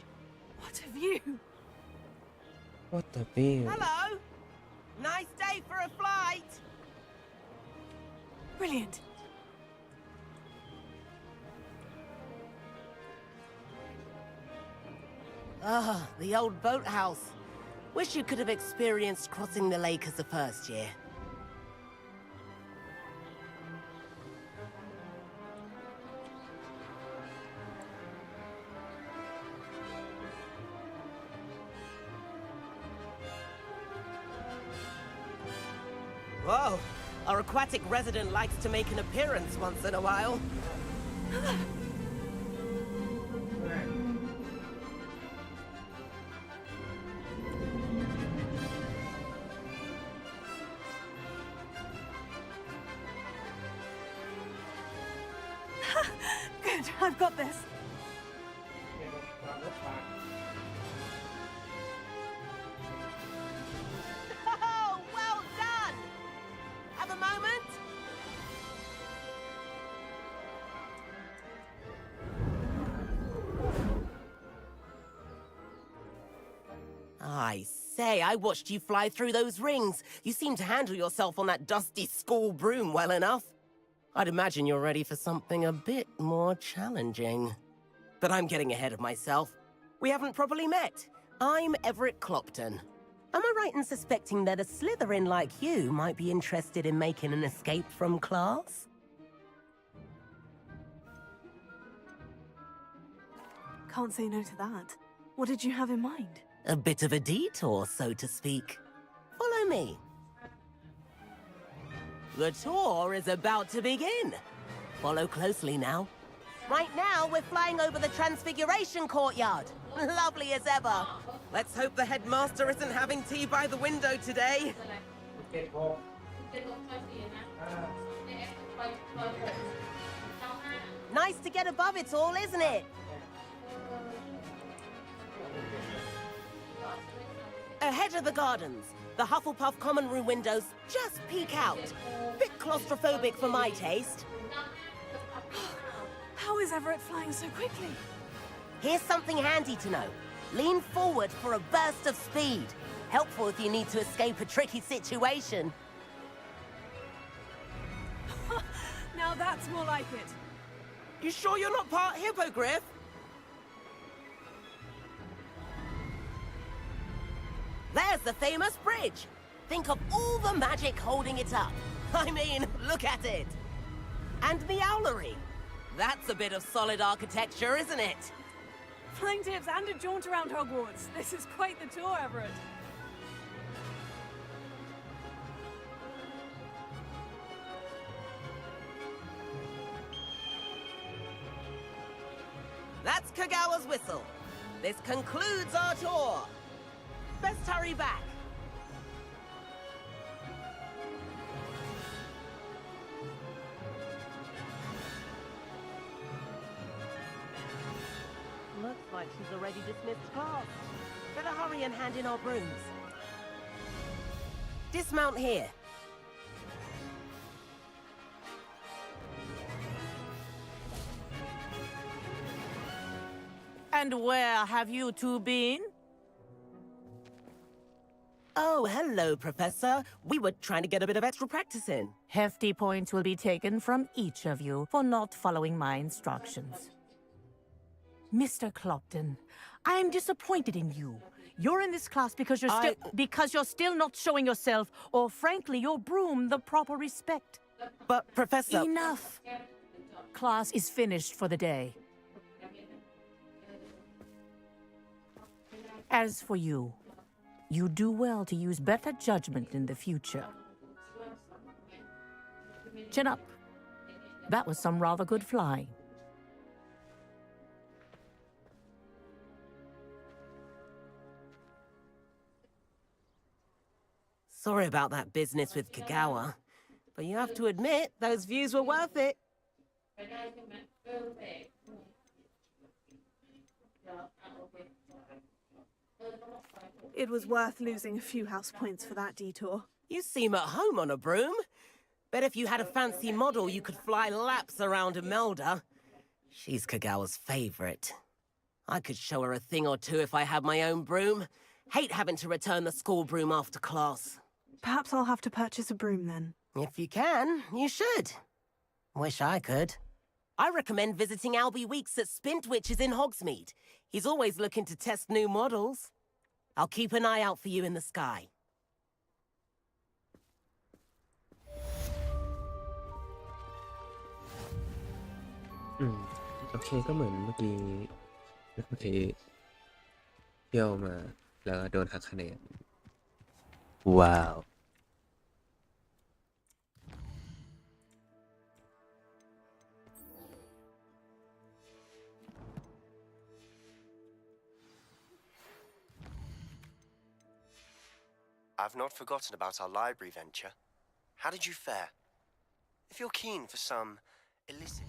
What have you? What the bill Hello. Nice day for a flight. Brilliant. Ah, the old boathouse. Wish you could have experienced crossing the lake as a first year. Whoa, our aquatic resident likes to make an appearance once in a while. Good, I've got this. Oh, well done! Have a moment? I say, I watched you fly through those rings. You seem to handle yourself on that dusty school broom well enough. I'd imagine you're ready for something a bit more challenging. But I'm getting ahead of myself. We haven't properly met. I'm Everett Clopton. Am I right in suspecting that a Slytherin like you might be interested in making an escape from class? Can't say no to that. What did you have in mind? A bit of a detour, so to speak. Follow me. The tour is about to begin. Follow closely now. Right now, we're flying over the Transfiguration Courtyard. Lovely as ever. Let's hope the headmaster isn't having tea by the window today. Nice to get above it all, isn't it? Ahead of the gardens, the Hufflepuff common room windows just peek out. Bit claustrophobic for my taste. How is Everett flying so quickly? Here's something handy to know. Lean forward for a burst of speed. Helpful if you need to escape a tricky situation. Now that's more like it. You sure you're not part hippogriff? There's the famous bridge. Think of all the magic holding it up. I mean, look at it. And the owlery. That's a bit of solid architecture, isn't it? Flying tips and a jaunt around Hogwarts. This is quite the tour, Everett. That's Kagawa's whistle. This concludes our tour. Best hurry back. like she's already dismissed class. Better hurry and hand in our brooms. Dismount here. And where have you two been? Oh, hello, Professor. We were trying to get a bit of extra practice in. Hefty points will be taken from each of you for not following my instructions. Mr. Clopton, I am disappointed in you. You're in this class because you're still not showing yourself, or frankly, your broom the proper respect. But, Professor... Enough! Class is finished for the day. As for you, you do well to use better judgment in the future. Chin up. That was some rather good flying. Sorry about that business with Kagawa, but you have to admit, those views were worth it. It was worth losing a few house points for that detour. You seem at home on a broom. Bet if you had a fancy model, you could fly laps around Imelda. She's Kagawa's favorite. I could show her a thing or two if I had my own broom. Hate having to return the school broom after class. Perhaps I'll have to purchase a broom then. If you can, you should. Wish I could. I recommend visiting Albie Weeks at Spintwitches in Hogsmeade. He's always looking to test new models. I'll keep an eye out for you in the sky. โอเคก็เหมือนเมื่อกี้เที่ยวมาแล้วโดนหักคะแนนว้าว I've not forgotten about our library venture. How did you fare? If you're keen for some illicit...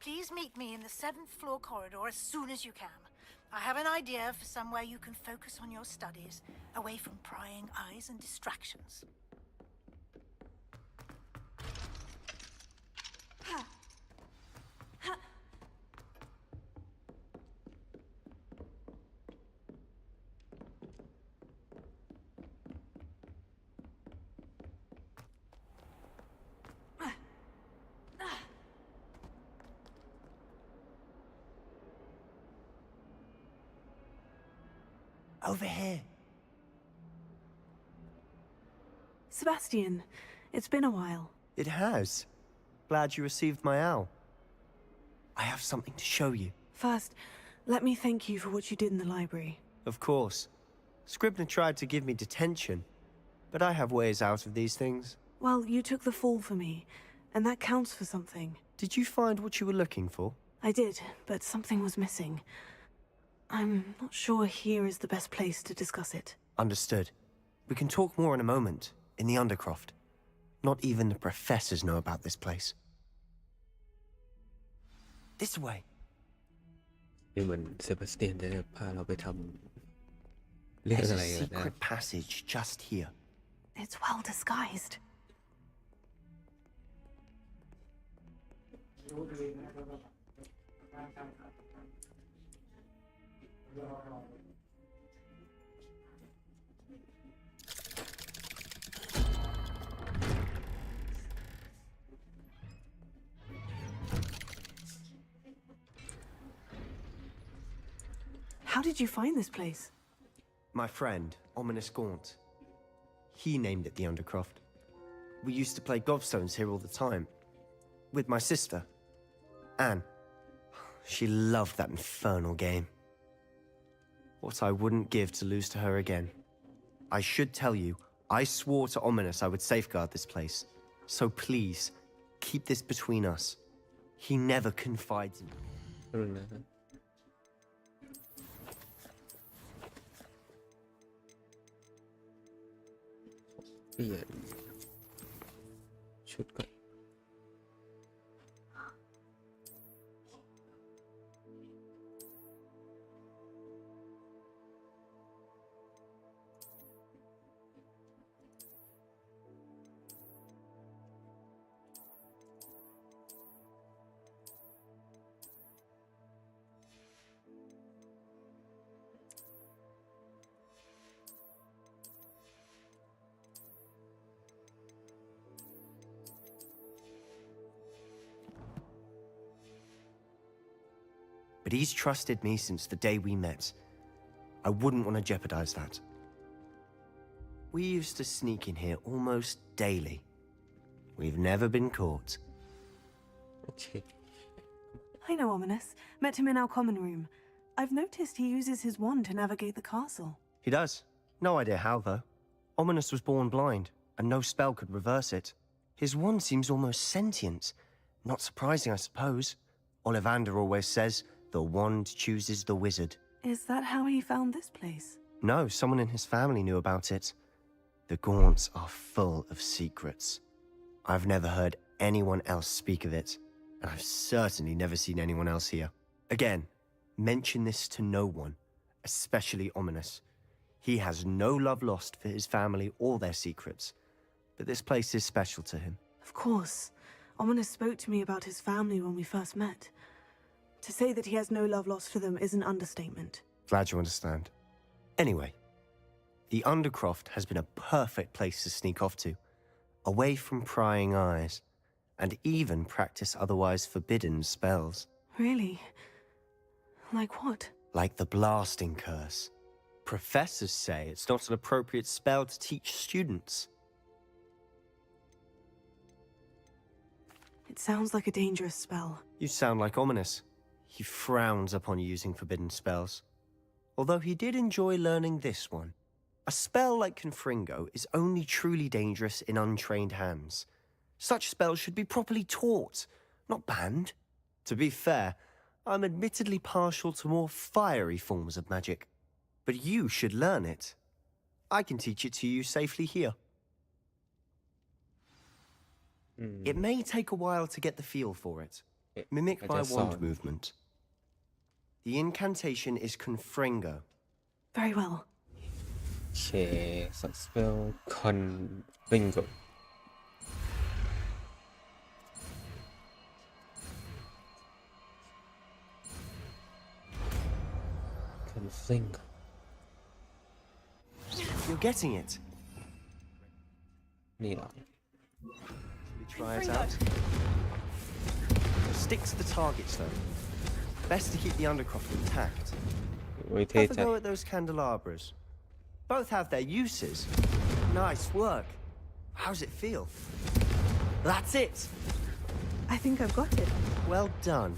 Please meet me in the 7th floor corridor as soon as you can. I have an idea for somewhere you can focus on your studies, away from prying eyes and distractions. Over here. Sebastian, it's been a while. It has. Glad you received my owl. I have something to show you. First, let me thank you for what you did in the library. Of course. Scribner tried to give me detention, but I have ways out of these things. Well, you took the fall for me, and that counts for something. Did you find what you were looking for? I did, but something was missing. I'm not sure here is the best place to discuss it. Understood. We can talk more in a moment, in the Undercroft. Not even the professors know about this place. This way. นี่เหมือนเซบาสเตียนจะพาเราไปทำเรื่อง There's อะไร a กันนะ secret passage just here. It's well disguised. How did you find this place? My friend, Ominous Gaunt. He named it the Undercroft. We used to play gobstones here all the time. With my sister, Anne. She loved that infernal game. What I wouldn't give to lose to her again. I should tell you, I swore to Ominous I would safeguard this place. So please, keep this between us. He never confides in me. รุ่นนะฮะเปลี่ยนชุดก่อน But he's trusted me since the day we met. I wouldn't want to jeopardize that. We used to sneak in here almost daily. We've never been caught. Okay. I know Ominous. Met him in our common room. I've noticed he uses his wand to navigate the castle. He does. No idea how, though. Ominous was born blind, and no spell could reverse it. His wand seems almost sentient. Not surprising, I suppose. Ollivander always says, the wand chooses the wizard. Is that how he found this place? No, someone in his family knew about it. The Gaunts are full of secrets. I've never heard anyone else speak of it, and I've certainly never seen anyone else here. Again, mention this to no one, especially Ominous. He has no love lost for his family or their secrets, but this place is special to him. Of course. Ominous spoke to me about his family when we first met. To say that he has no love lost for them is an understatement. Glad you understand. Anyway, the Undercroft has been a perfect place to sneak off to, away from prying eyes, and even practice otherwise forbidden spells. Really? Like what? Like the blasting curse. Professors say it's not an appropriate spell to teach students. It sounds like a dangerous spell. You sound like Ominous. He frowns upon using forbidden spells. Although he did enjoy learning this one. A spell like Confringo is only truly dangerous in untrained hands. Such spells should be properly taught, not banned. To be fair, I'm admittedly partial to more fiery forms of magic. But you should learn it. I can teach it to you safely here. It may take a while to get the feel for it. Mimic my wand movement. The incantation is Confringo. Very well. Okay, spell Confringo. Confringo. You're getting it. นี่เหรอ Try it out. Stick to the targets, though. Best to keep the Undercroft intact. Have a go at those candelabras. Both have their uses. Nice work. How's it feel? That's it. I think I've got it. Well done.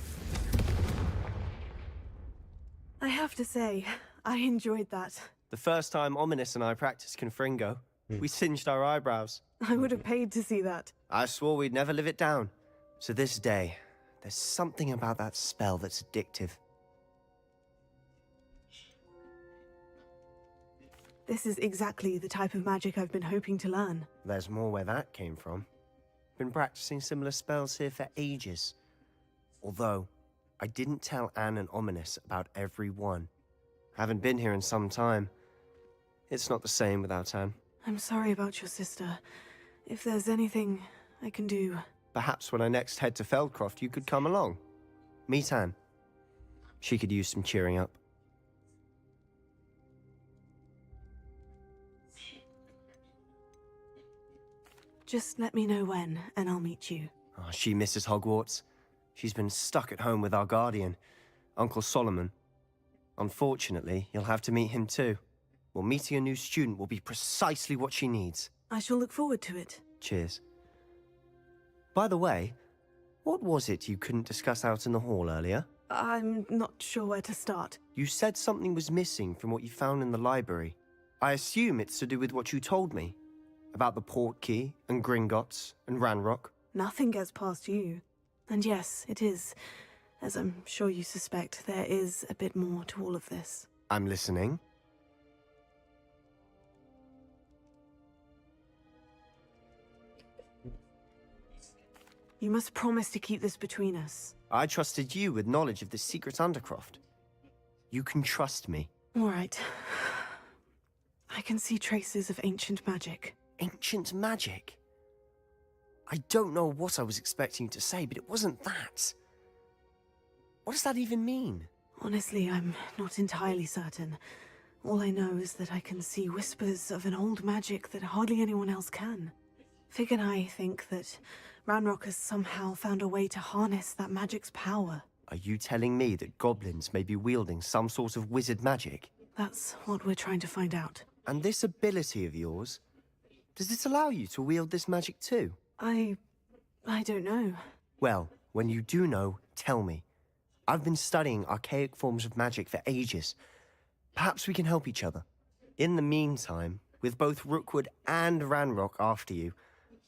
I have to say, I enjoyed that. The first time Ominous and I practiced Confringo, we singed our eyebrows. I would have paid to see that. I swore we'd never live it down. To this day, there's something about that spell that's addictive. This is exactly the type of magic I've been hoping to learn. There's more where that came from. Been practicing similar spells here for ages. Although, I didn't tell Anne and Ominous about every one. Haven't been here in some time. It's not the same without Anne. I'm sorry about your sister. If there's anything I can do... Perhaps when I next head to Feldcroft, you could come along. Meet Anne. She could use some cheering up. Just let me know when, and I'll meet you. Oh, she misses Hogwarts. She's been stuck at home with our guardian, Uncle Solomon. Unfortunately, you'll have to meet him too. Well, meeting a new student will be precisely what she needs. I shall look forward to it. Cheers. By the way, what was it you couldn't discuss out in the hall earlier? I'm not sure where to start. You said something was missing from what you found in the library. I assume it's to do with what you told me. About the Portkey, and Gringotts, and Ranrock. Nothing gets past you. And yes, it is. As I'm sure you suspect, there is a bit more to all of this. I'm listening. You must promise to keep this between us. I trusted you with knowledge of the secret Undercroft. You can trust me. All right. I can see traces of ancient magic. Ancient magic? I don't know what I was expecting you to say, but it wasn't that. What does that even mean? Honestly, I'm not entirely certain. All I know is that I can see whispers of an old magic that hardly anyone else can. Fig and I think that Ranrock has somehow found a way to harness that magic's power. Are you telling me that goblins may be wielding some sort of wizard magic? That's what we're trying to find out. And this ability of yours, does it allow you to wield this magic too? I don't know. Well, when you do know, tell me. I've been studying archaic forms of magic for ages. Perhaps we can help each other. In the meantime, with both Rookwood and Ranrock after you,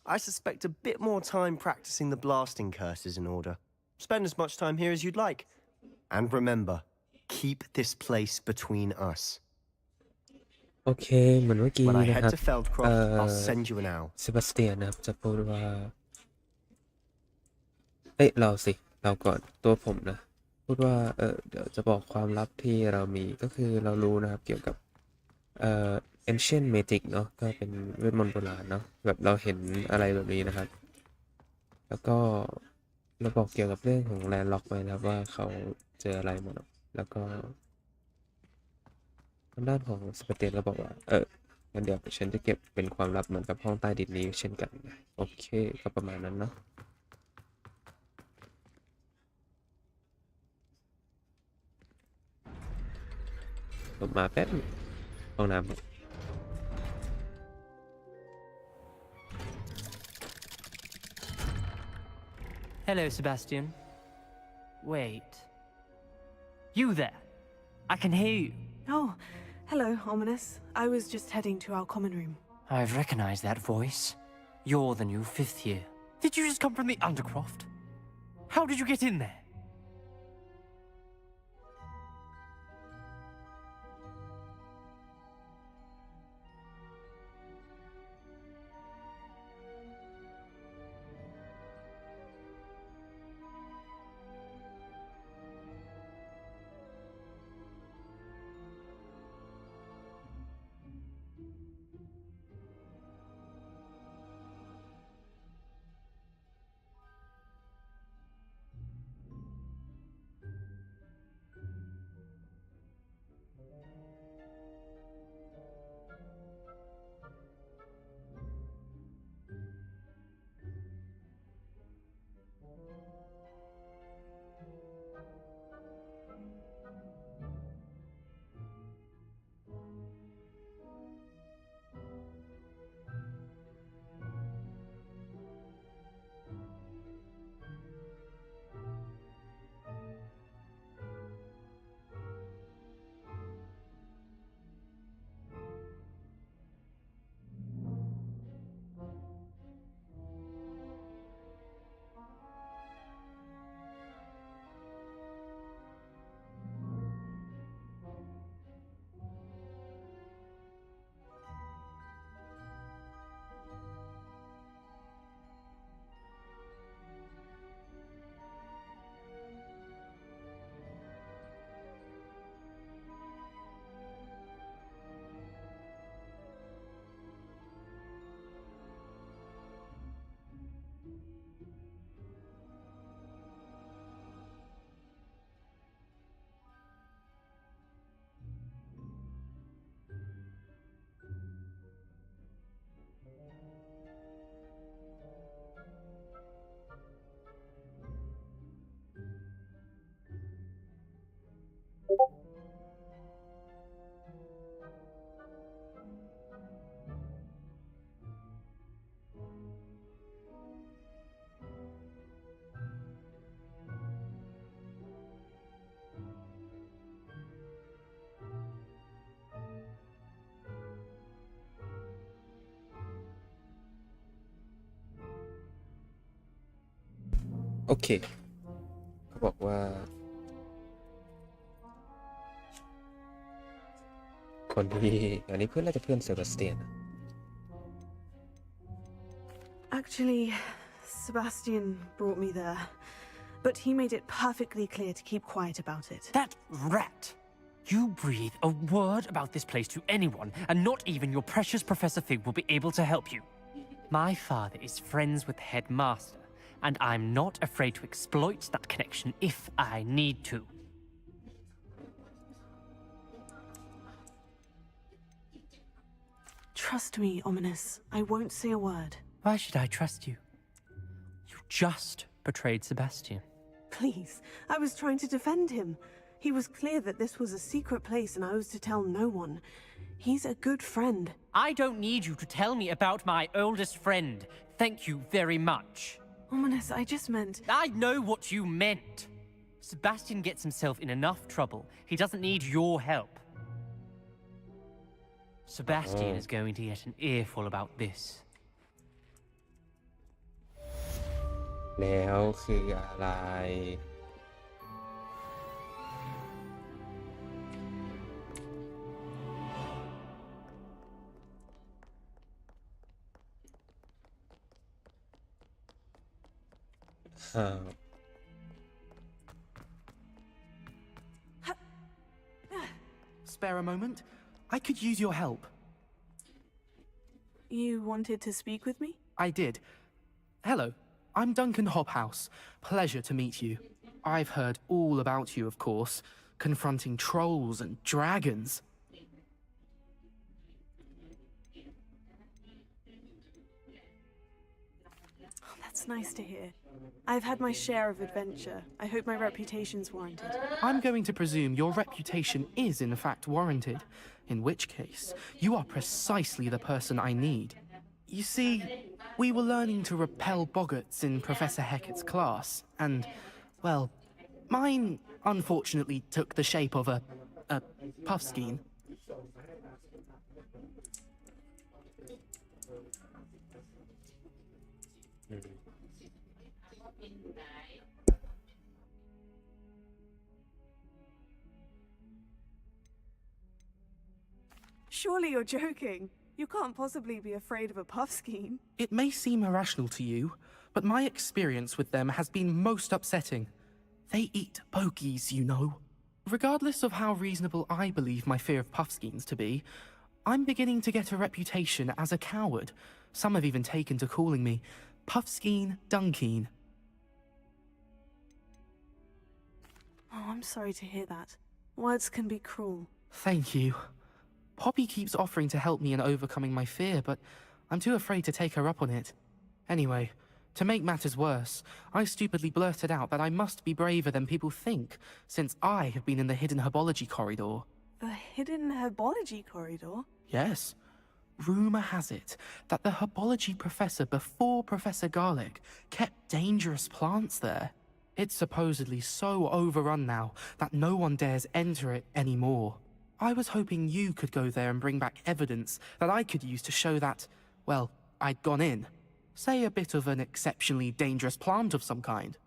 I suspect a bit more time practicing the blasting curses in order. Spend as much time here as you'd like. And remember, keep this place between us. โอเคเหมือนเมื่อกี้ When I นะ head ครับ to Feldcroft, I'll send you an owl. เซบาสเตียนนะครับจะพูดว่าเอ้ยเราสิเราก่อนตัวผมนะพูดว่าเดี๋ยวจะบอกความลับที่เรามีก็คือเรารู้นะครับเกี่ยวกับancient magic เนาะก็เป็นเวทมนต์โบราณเนาะแบบเราเห็นอะไรแบบนี้นะครับแล้วก็เราบอกเกี่ยวกับเรื่องของแลนด์ล็อกไว้นะครับว่าเขาเจออะไรมาเนาะแล้วก็ทางด้านของสเปเตียนก็บอกว่างั้นเดี๋ยวฉันจะเก็บเป็นความลับเหมือนกับห้องใต้ดินนี้เช่นกันโอเคก็ประมาณนั้นเนาะผมมาแป๊บห้องน้ำ Hello, Sebastian. Wait. You there? I can hear you. Oh, hello, Ominous. I was just heading to our common room. I've recognized that voice. You're the new fifth year. Did you just come from the Undercroft? How did you get in there? โอเคเขาบอกว่าคนที่อันนี้เพื่อนน่าจะเพื่อนเซบาสเตียน Actually, Sebastian brought me there, but he made it perfectly clear to keep quiet about it. That rat! You breathe a word about this place to anyone, and not even your precious Professor Fig will be able to help you. My father is friends with the headmaster, and I'm not afraid to exploit that connection if I need to. Trust me, Ominous. I won't say a word. Why should I trust you? You just betrayed Sebastian. Please, I was trying to defend him. He was clear that this was a secret place and I was to tell no one. He's a good friend. I don't need you to tell me about my oldest friend. Thank you very much. Ominous, I just meant... I know what you meant. Sebastian gets himself in enough trouble. He doesn't need your help. Sebastian is going to get an earful about this. แล้วคืออะไรSpare a moment? I could use your help. You wanted to speak with me? I did. Hello, I'm Duncan Hobhouse. Pleasure to meet you. I've heard all about you, of course, confronting trolls and dragons. Oh, that's nice to hear. I've had my share of adventure. I hope my reputation's warranted. I'm going to presume your reputation is in fact warranted, in which case, you are precisely the person I need. You see, we were learning to repel boggarts in Professor Hecat's class, and, well, mine unfortunately took the shape of a puffskein. Surely you're joking. You can't possibly be afraid of a puffskein. It may seem irrational to you, but my experience with them has been most upsetting. They eat pokies, you know. Regardless of how reasonable I believe my fear of puffskeins to be, I'm beginning to get a reputation as a coward. Some have even taken to calling me Puffskein Dunkeen. Oh, I'm sorry to hear that. Words can be cruel. Thank you. Poppy keeps offering to help me in overcoming my fear, but I'm too afraid to take her up on it. Anyway, to make matters worse, I stupidly blurted out that I must be braver than people think, since I have been in the hidden herbology corridor. The hidden herbology corridor? Yes. Rumor has it that the herbology professor before Professor Garlic kept dangerous plants there. It's supposedly so overrun now that no one dares enter it anymore. I was hoping you could go there and bring back evidence that I could use to show that, well, I'd gone in. Say a bit of an exceptionally dangerous plant of some kind.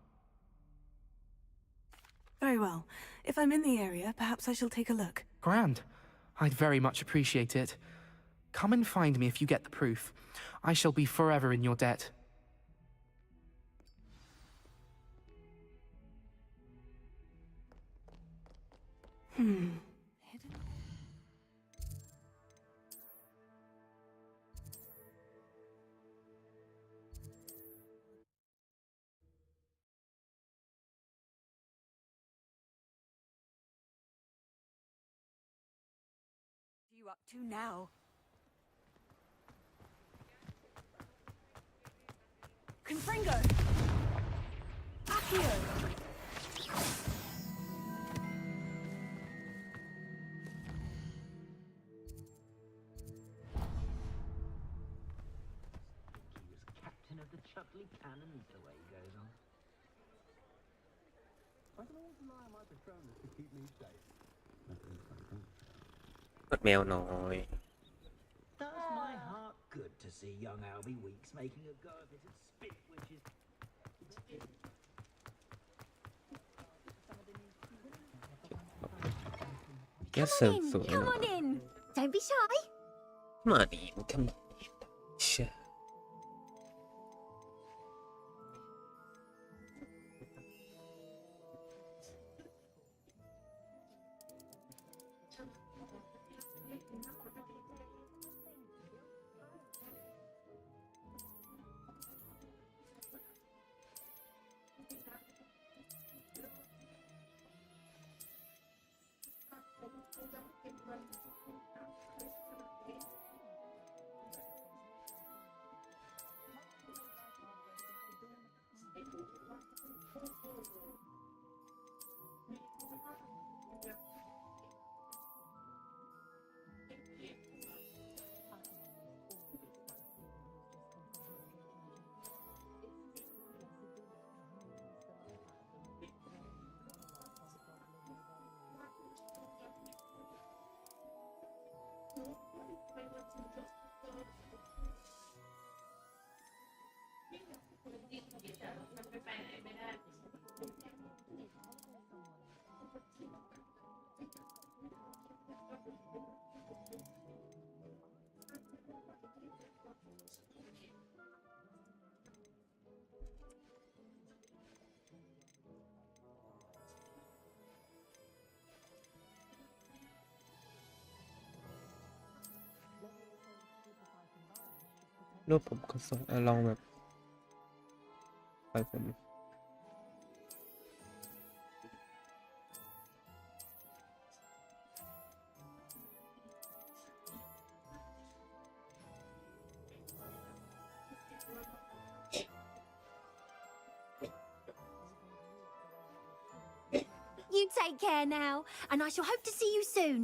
Very well. If I'm in the area, perhaps I shall take a look. Grand. I'd very much appreciate it. Come and find me if you get the proof. I shall be forever in your debt. You up to now? Confringo! Accio! Captain of the Chuckley Cannons, the way he goes on. I can always rely on my Patronus to keep me safe. กดแมวน้อย Does my heart good to see young Albie Weeks making a go of it at spit, which is... Yes, Come sir. on in. So, Come on in. Don't be shy. Come on in. Come on in. Sure. รูปผมก็ส่งลองแบบไปผม You take care now, and I shall hope to see you soon.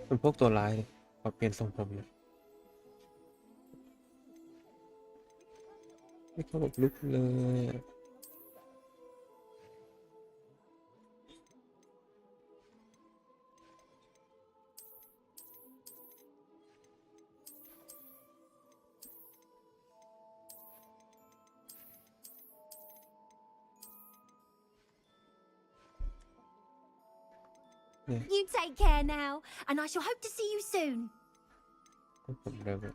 เป็นพวกตัวร้ายเลยขอเปลี่ยนทรงผมเลยไม่เข้ากับลุคเลยYou take care now, and I shall hope to see you soon. ผมเร็วก็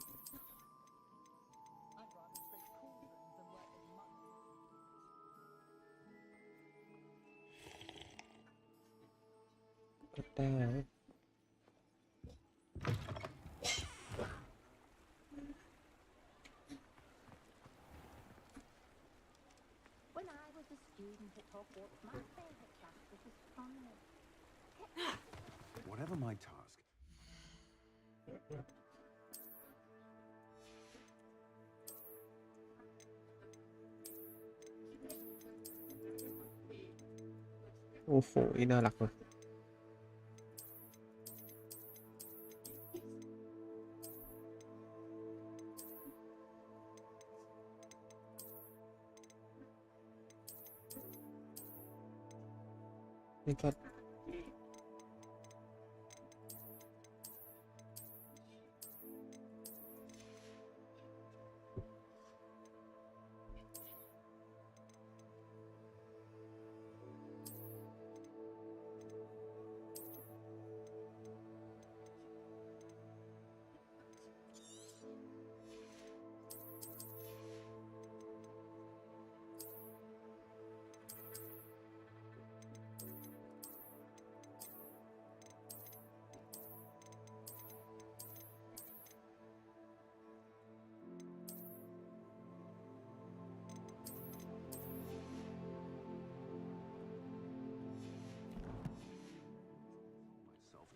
ได้ When I was a student at Hogwarts, my favorite class was astronomy. Whatever my task,โอ้โหน่ารักเลยนี่ก็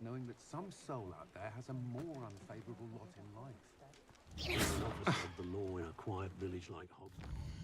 knowing that some soul out there has a more unfavorable lot in life. An officer of the law in a quiet village like Hogwarts.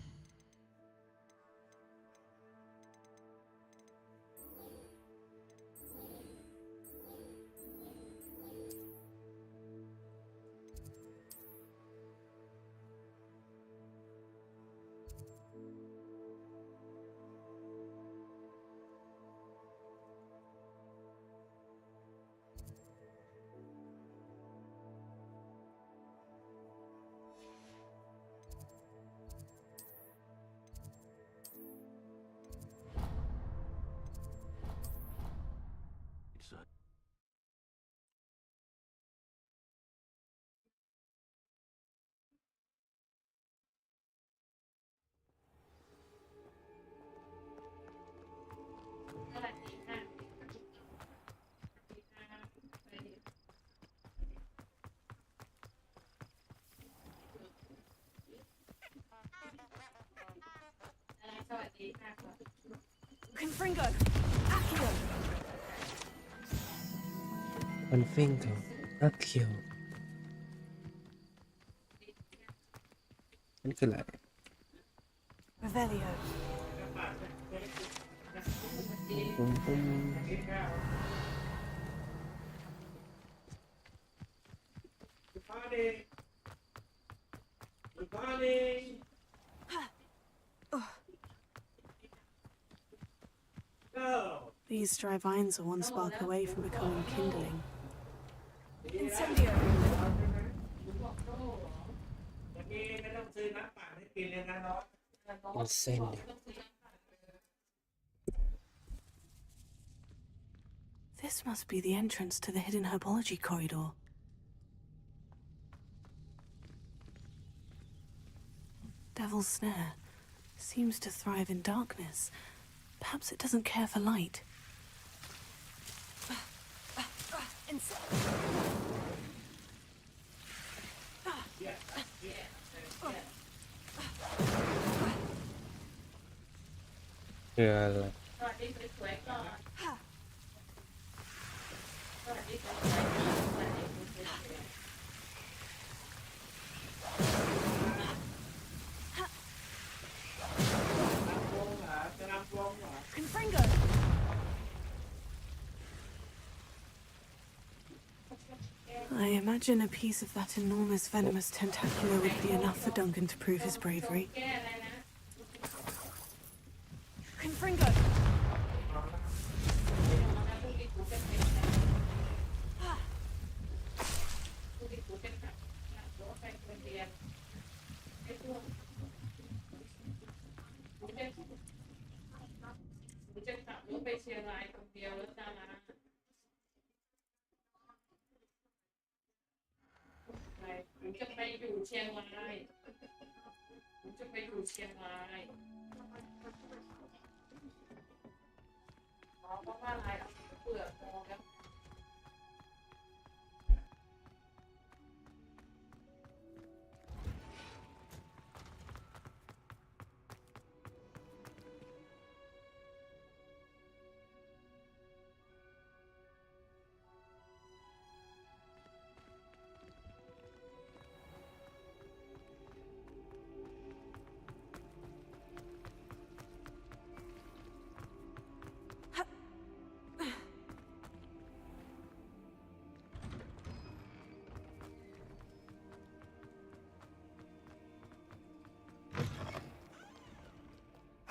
Confringo! Accio! มันฟิงกับอักเคียวนั่นคืออะไร Revelio. ปุ้มปุ้ม These dry vines are one spark away from becoming kindling. Incendio! Incendio. This must be the entrance to the hidden herbology corridor. Devil's Snare seems to thrive in darkness. Perhaps it doesn't care for light. Yeah. Confringo! I imagine a piece of that enormous venomous tentacula would be enough for Duncan to prove his bravery. Confringo!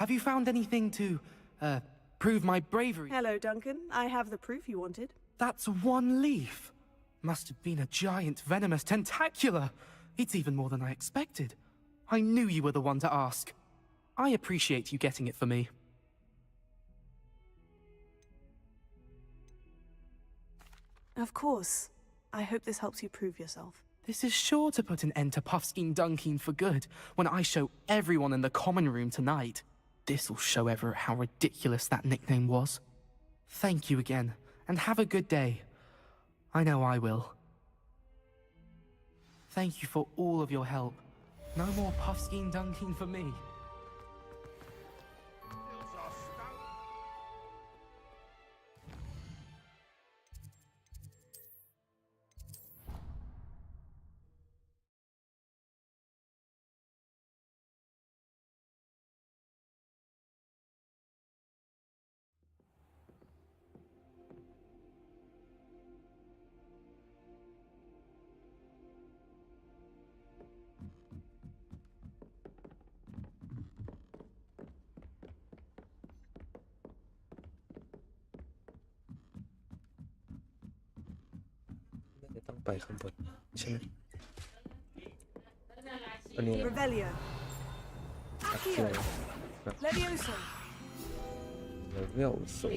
Have you found anything to, prove my bravery? Hello, Duncan. I have the proof you wanted. That's one leaf. Must have been a giant venomous tentacula. It's even more than I expected. I knew you were the one to ask. I appreciate you getting it for me. Of course. I hope this helps you prove yourself. This is sure to put an end to Puffskein Dunkeen for good when I show everyone in the common room tonight. This'll show Everett how ridiculous that nickname was. Thank you again, and have a good day. I know I will. Thank you for all of your help. No more Puffskein Dunkeen for me. ต้องไปข้างบนใช่ไหมอันนี้ Revelio. อักเคียว Levioso. เลเวลสูง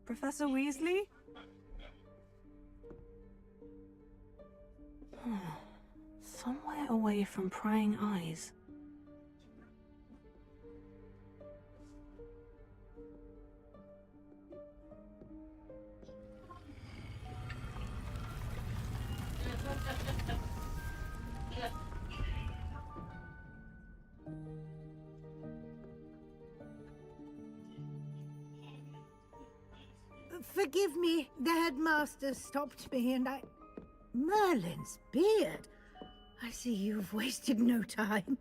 Professor Weasley? Somewhere away from prying eyes. Forgive me, the headmaster stopped me and I... Merlin's beard! I see you've wasted no time.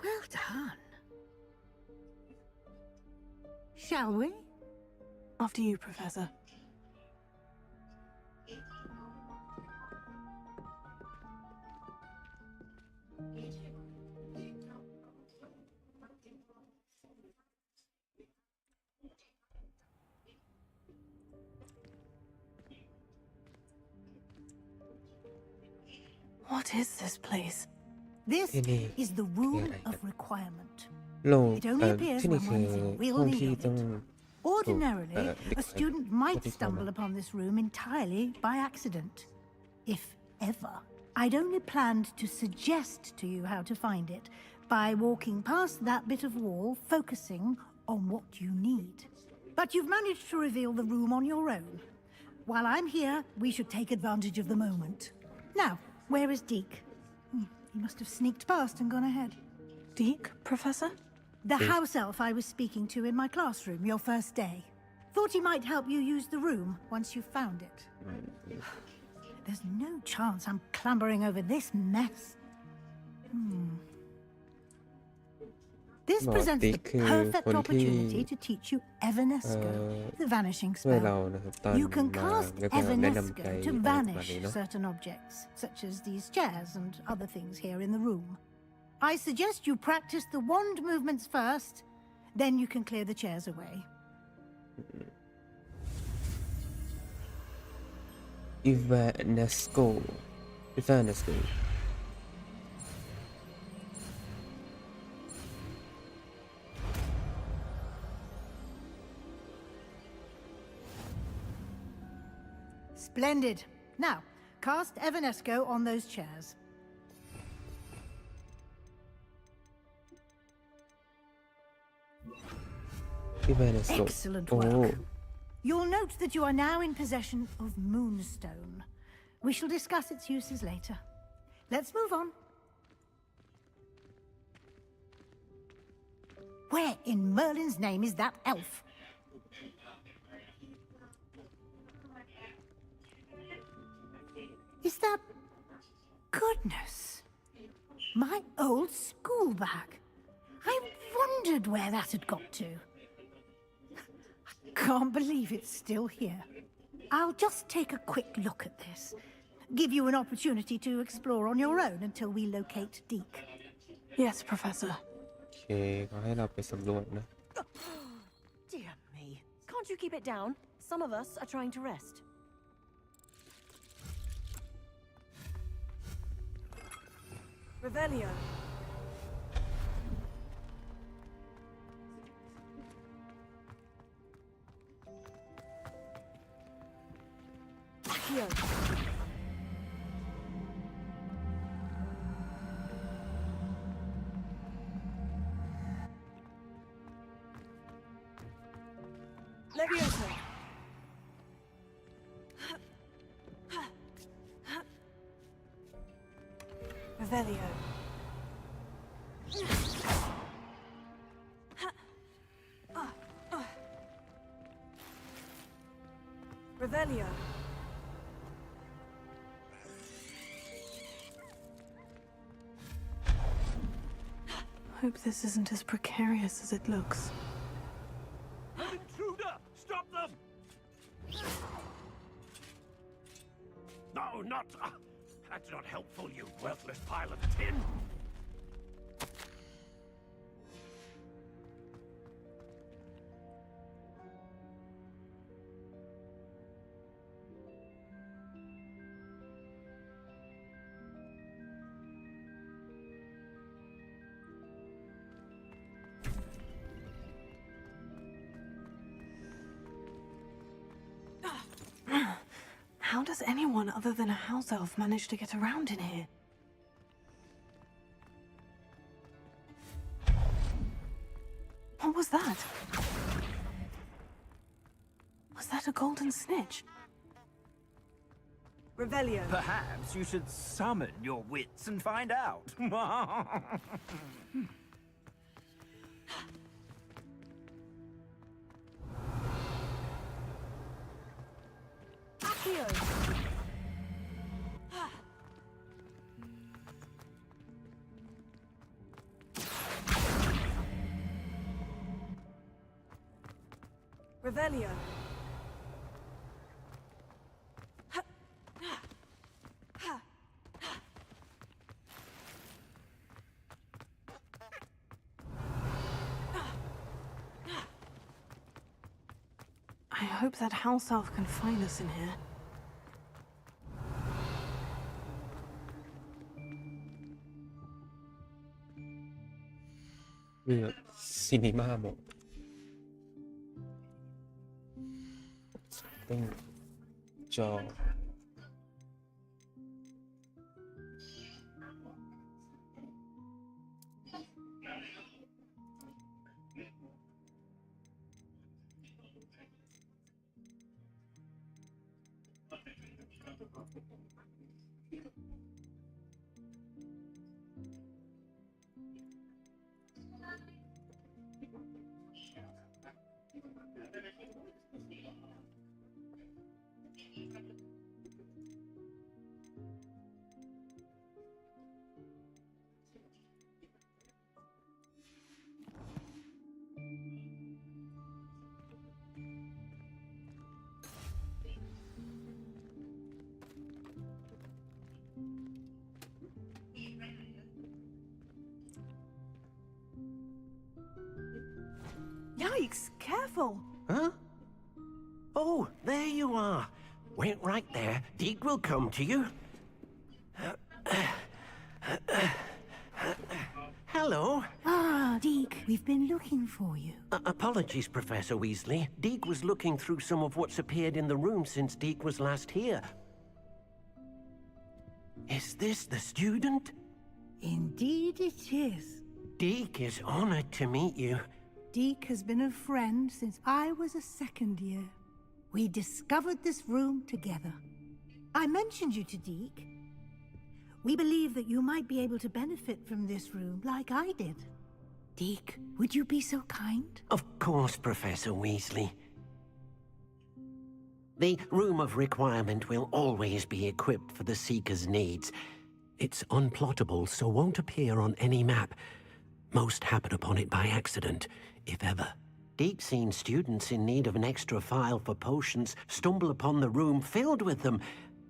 Well done. Shall we? After you, Professor. What is this place? This is the room of requirement. โรง It only appears ที่นี่ when คือ one's in real ห้อง need ที่ of ต้อง it. Ordinarily, a student might ที่เข้า stumble มา upon this room entirely by accident. If ever. I'd only planned to suggest to you how to find it by walking past that bit of wall, focusing on what you need. But you've managed to reveal the room on your own. While I'm here, we should take advantage of the moment. Now, where is Deke? He must have sneaked past and gone ahead. Deke, Professor? The house elf I was speaking to in my classroom your first day. Thought he might help you use the room once you found it. There's no chance I'm clambering over this mess. This presents the perfect opportunity to teach you Evanesco, the vanishing ช่วย spell. เรานะครับตอน You can มา cast แล้วก็แนะนำใจ Evanesco to อะไรประมาณ vanish นี้เนาะ certain objects, such as these chairs and other things here in the room. I suggest you practice the wand movements first, then you can clear the chairs away. Ivanesco. Splendid. Now, cast Evanesco on those chairs. Ivanesco. Excellent โอ้ work. You'll note that you are now in possession of Moonstone. We shall discuss its uses later. Let's move on. Where in Merlin's name is that elf? Is that... Goodness. My old school bag. I wondered where that had got to. Can't believe it's still here. I'll just take a quick look at this. Give you an opportunity to explore on your own until we locate Deke. Yes, Professor. โอเคเขาให้เราไปสำรวจนะ Dear me. Can't you keep it down? Some of us are trying to rest. Revelio. Accio. Levioso. Revelio. Revelio. Hope this isn't as precarious as it looks. An intruder! Stop them! No, not... that's not helpful, you worthless pile of tin. How does anyone other than a house elf manage to get around in here? What was that? Was that a golden snitch? Revelio. Perhaps you should summon your wits and find out. Accio. Revelio. I hope that house elf can find us in here. Cinema หมดต้องจอ Yikes! Careful! Huh? Oh, there you are. Wait right there. Deke will come to you. Hello. Ah, Deke, we've been looking for you. Apologies, Professor Weasley. Deke was looking through some of what's appeared in the room since Deke was last here. Is this the student? Indeed it is. Deke is honored to meet you. Deke has been a friend since I was a second year. We discovered this room together. I mentioned you to Deke. We believe that you might be able to benefit from this room like I did. Deke, would you be so kind? Of course, Professor Weasley. The Room of Requirement will always be equipped for the Seeker's needs. It's unplottable, so won't appear on any map. Most happen upon it by accident, if ever. Deke's seen students in need of an extra file for potions stumble upon the room filled with them.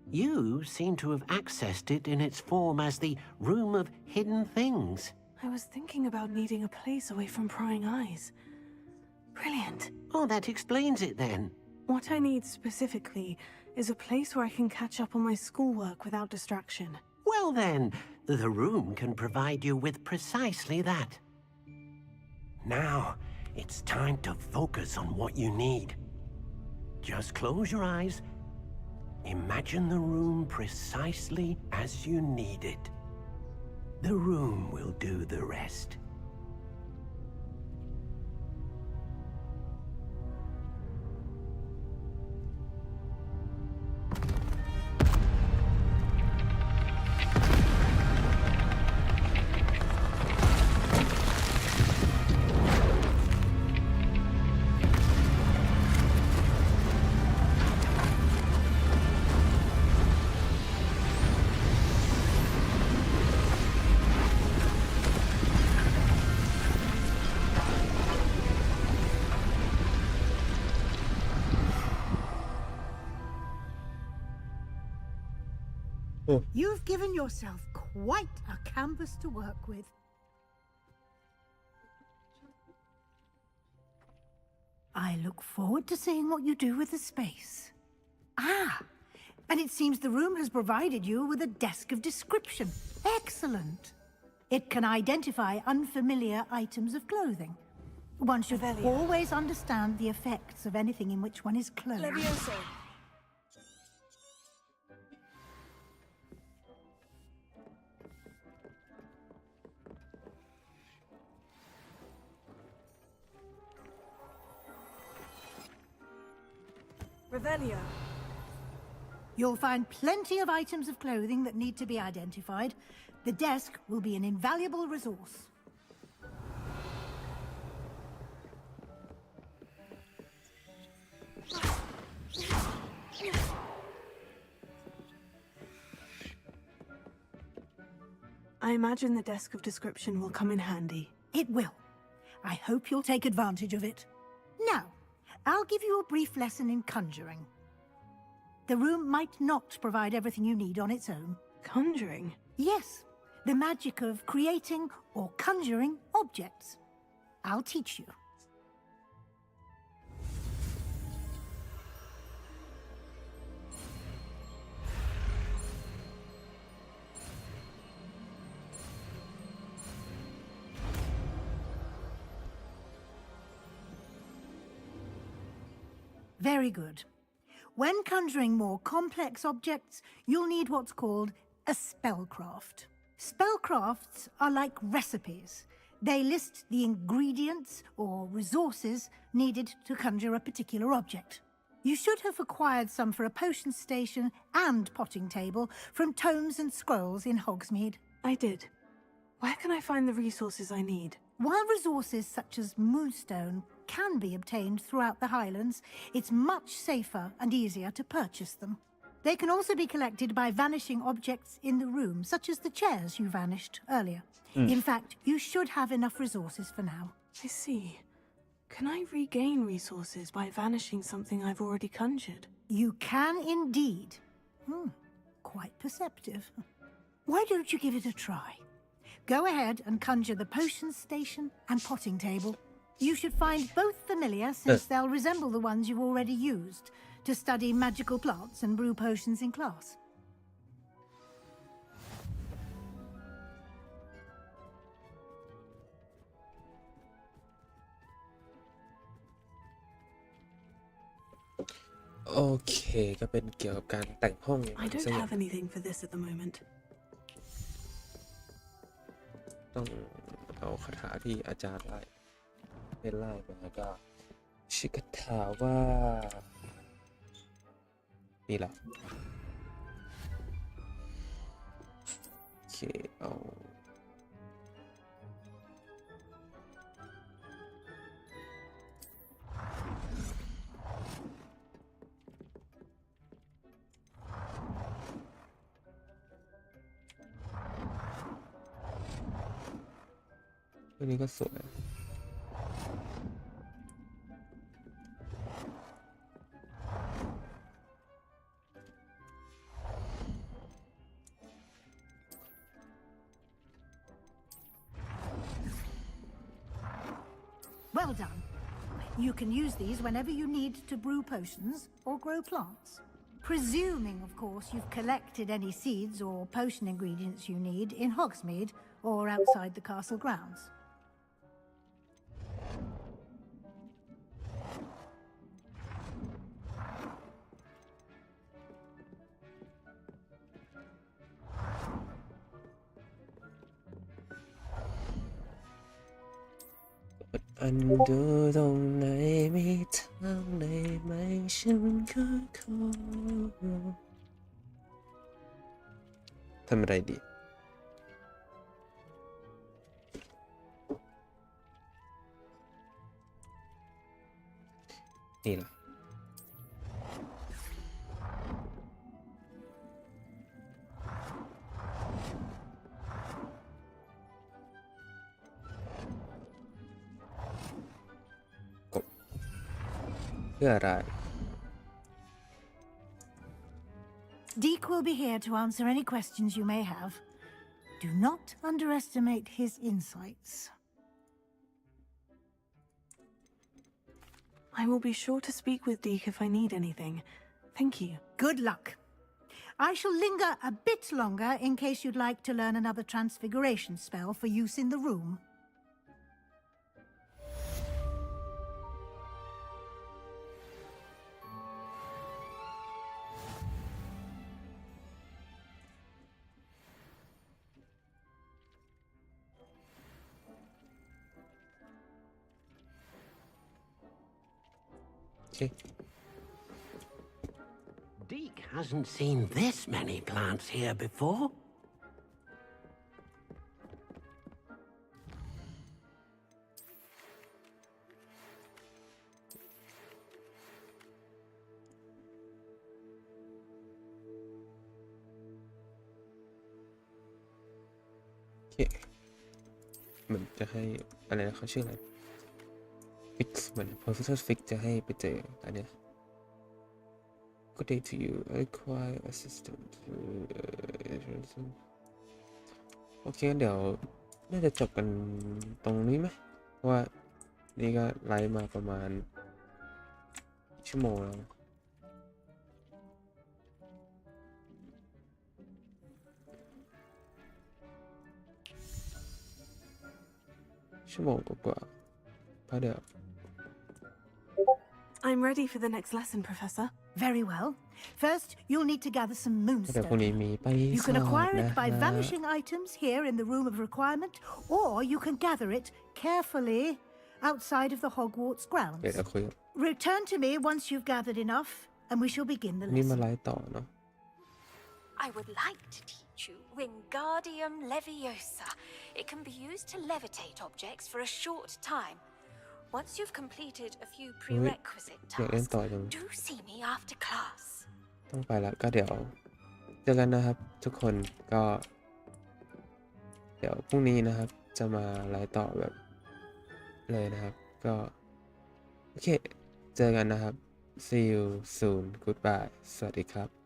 You seem to have accessed it in its form as the Room of Hidden Things. I was thinking about needing a place away from prying eyes. Brilliant. Oh, that explains it then. What I need specifically is a place where I can catch up on my schoolwork without distraction. Well then, the room can provide you with precisely that. Now, it's time to focus on what you need. Just close your eyes. Imagine the room precisely as you need it. The room will do the rest. You've given yourself quite a canvas to work with. I look forward to seeing what you do with the space. Ah, and it seems the room has provided you with a desk of description. Excellent. It can identify unfamiliar items of clothing. One should always understand the effects of anything in which one is clothed. Levioso. Revelio. You'll find plenty of items of clothing that need to be identified. The desk will be an invaluable resource. I imagine the desk of description will come in handy. It will. I hope you'll take advantage of it. Now, I'll give you a brief lesson in conjuring. The room might not provide everything you need on its own. Conjuring? Yes, the magic of creating or conjuring objects. I'll teach you. Very good. When conjuring more complex objects, you'll need what's called a spellcraft. Spellcrafts are like recipes. They list the ingredients or resources needed to conjure a particular object. You should have acquired some for a potion station and potting table from tomes and scrolls in Hogsmeade. I did. Where can I find the resources I need? While resources such as moonstone can be obtained throughout the Highlands, it's much safer and easier to purchase them. They can also be collected by vanishing objects in the room, such as the chairs you vanished earlier. In fact, you should have enough resources for now. I see. Can I regain resources by vanishing something I've already conjured? You can indeed. Quite perceptive. Why don't you give it a try? Go ahead and conjure the potion station and potting table. You should find both familiar, since they'll resemble the ones you've already used to study magical plants and brew potions in class.โอเคก็เป็นเกี่ยวกับการแต่งห้อง I don't have anything for this at the moment. ต้องเอาคาถาที่อาจารย์ไล่ไปแล้วก็ชื่อคาถาว่านี่แหละโอเคเอาอันนี้ก็สวย Well done. You can use these whenever you need to brew potions or grow plants. Presuming, of course, you've collected any seeds or potion ingredients you need in Hogsmeade or outside the castle grounds.อันดูตรงไหนมีทางไหนไหมฉันก็ขอทำอะไรดีนี่ล่ะเพื่ออะไร Deke will be here to answer any questions you may have. Do not underestimate his insights. I will be sure to speak with Deke if I need anything. Thank you. Good luck. I shall linger a bit longer in case you'd like to learn another transfiguration spell for use in the room. Okay. Deke hasn't seen this many plants here before. โอเคเหมือนจะให้อะไรนะเขาชื่ออะไรฟิกเหมือน Professor Fix จะให้ไปเจออันเนี้ย Good day to you. I require assistance. โอเคเดี๋ยวน่าจะจบกันตรงนี้ไหมเพราะว่านี่ก็ไลฟ์มาประมาณชั่วโมงแล้วชั่วโมงกว่าๆเพราะเดี๋ยว I'm ready for the next lesson, Professor. Very well. First, you'll need to gather some เดี๋ยวพรุ่ง moonstone. นี้มีไป You ส can อบ acquire นะ it by ฮะ vanishing items here in the room of requirement, or you can gather it carefully outside of the Hogwarts เดี๋ยว grounds. เราคุยกัน Return to me once you've gathered enough, and we shall begin the นี่มา lesson. ไลฟ์ต่อเนาะ I would like to teach you Wingardium Leviosa. It can be used to levitate objects for a short time. Once you've completed a few เฮ้ย prerequisite อยากเล่น tasks, ต่อจัง do see me after class. ต้องไปแล้วก็เดี๋ยวเจอกันนะครับทุกคนก็เดี๋ยวพรุ่งนี้นะครับจะมาไลฟ์ต่อแบบเลยนะครับก็โอเคเจอกันนะครับ see you soon goodbye สวัสดีครับ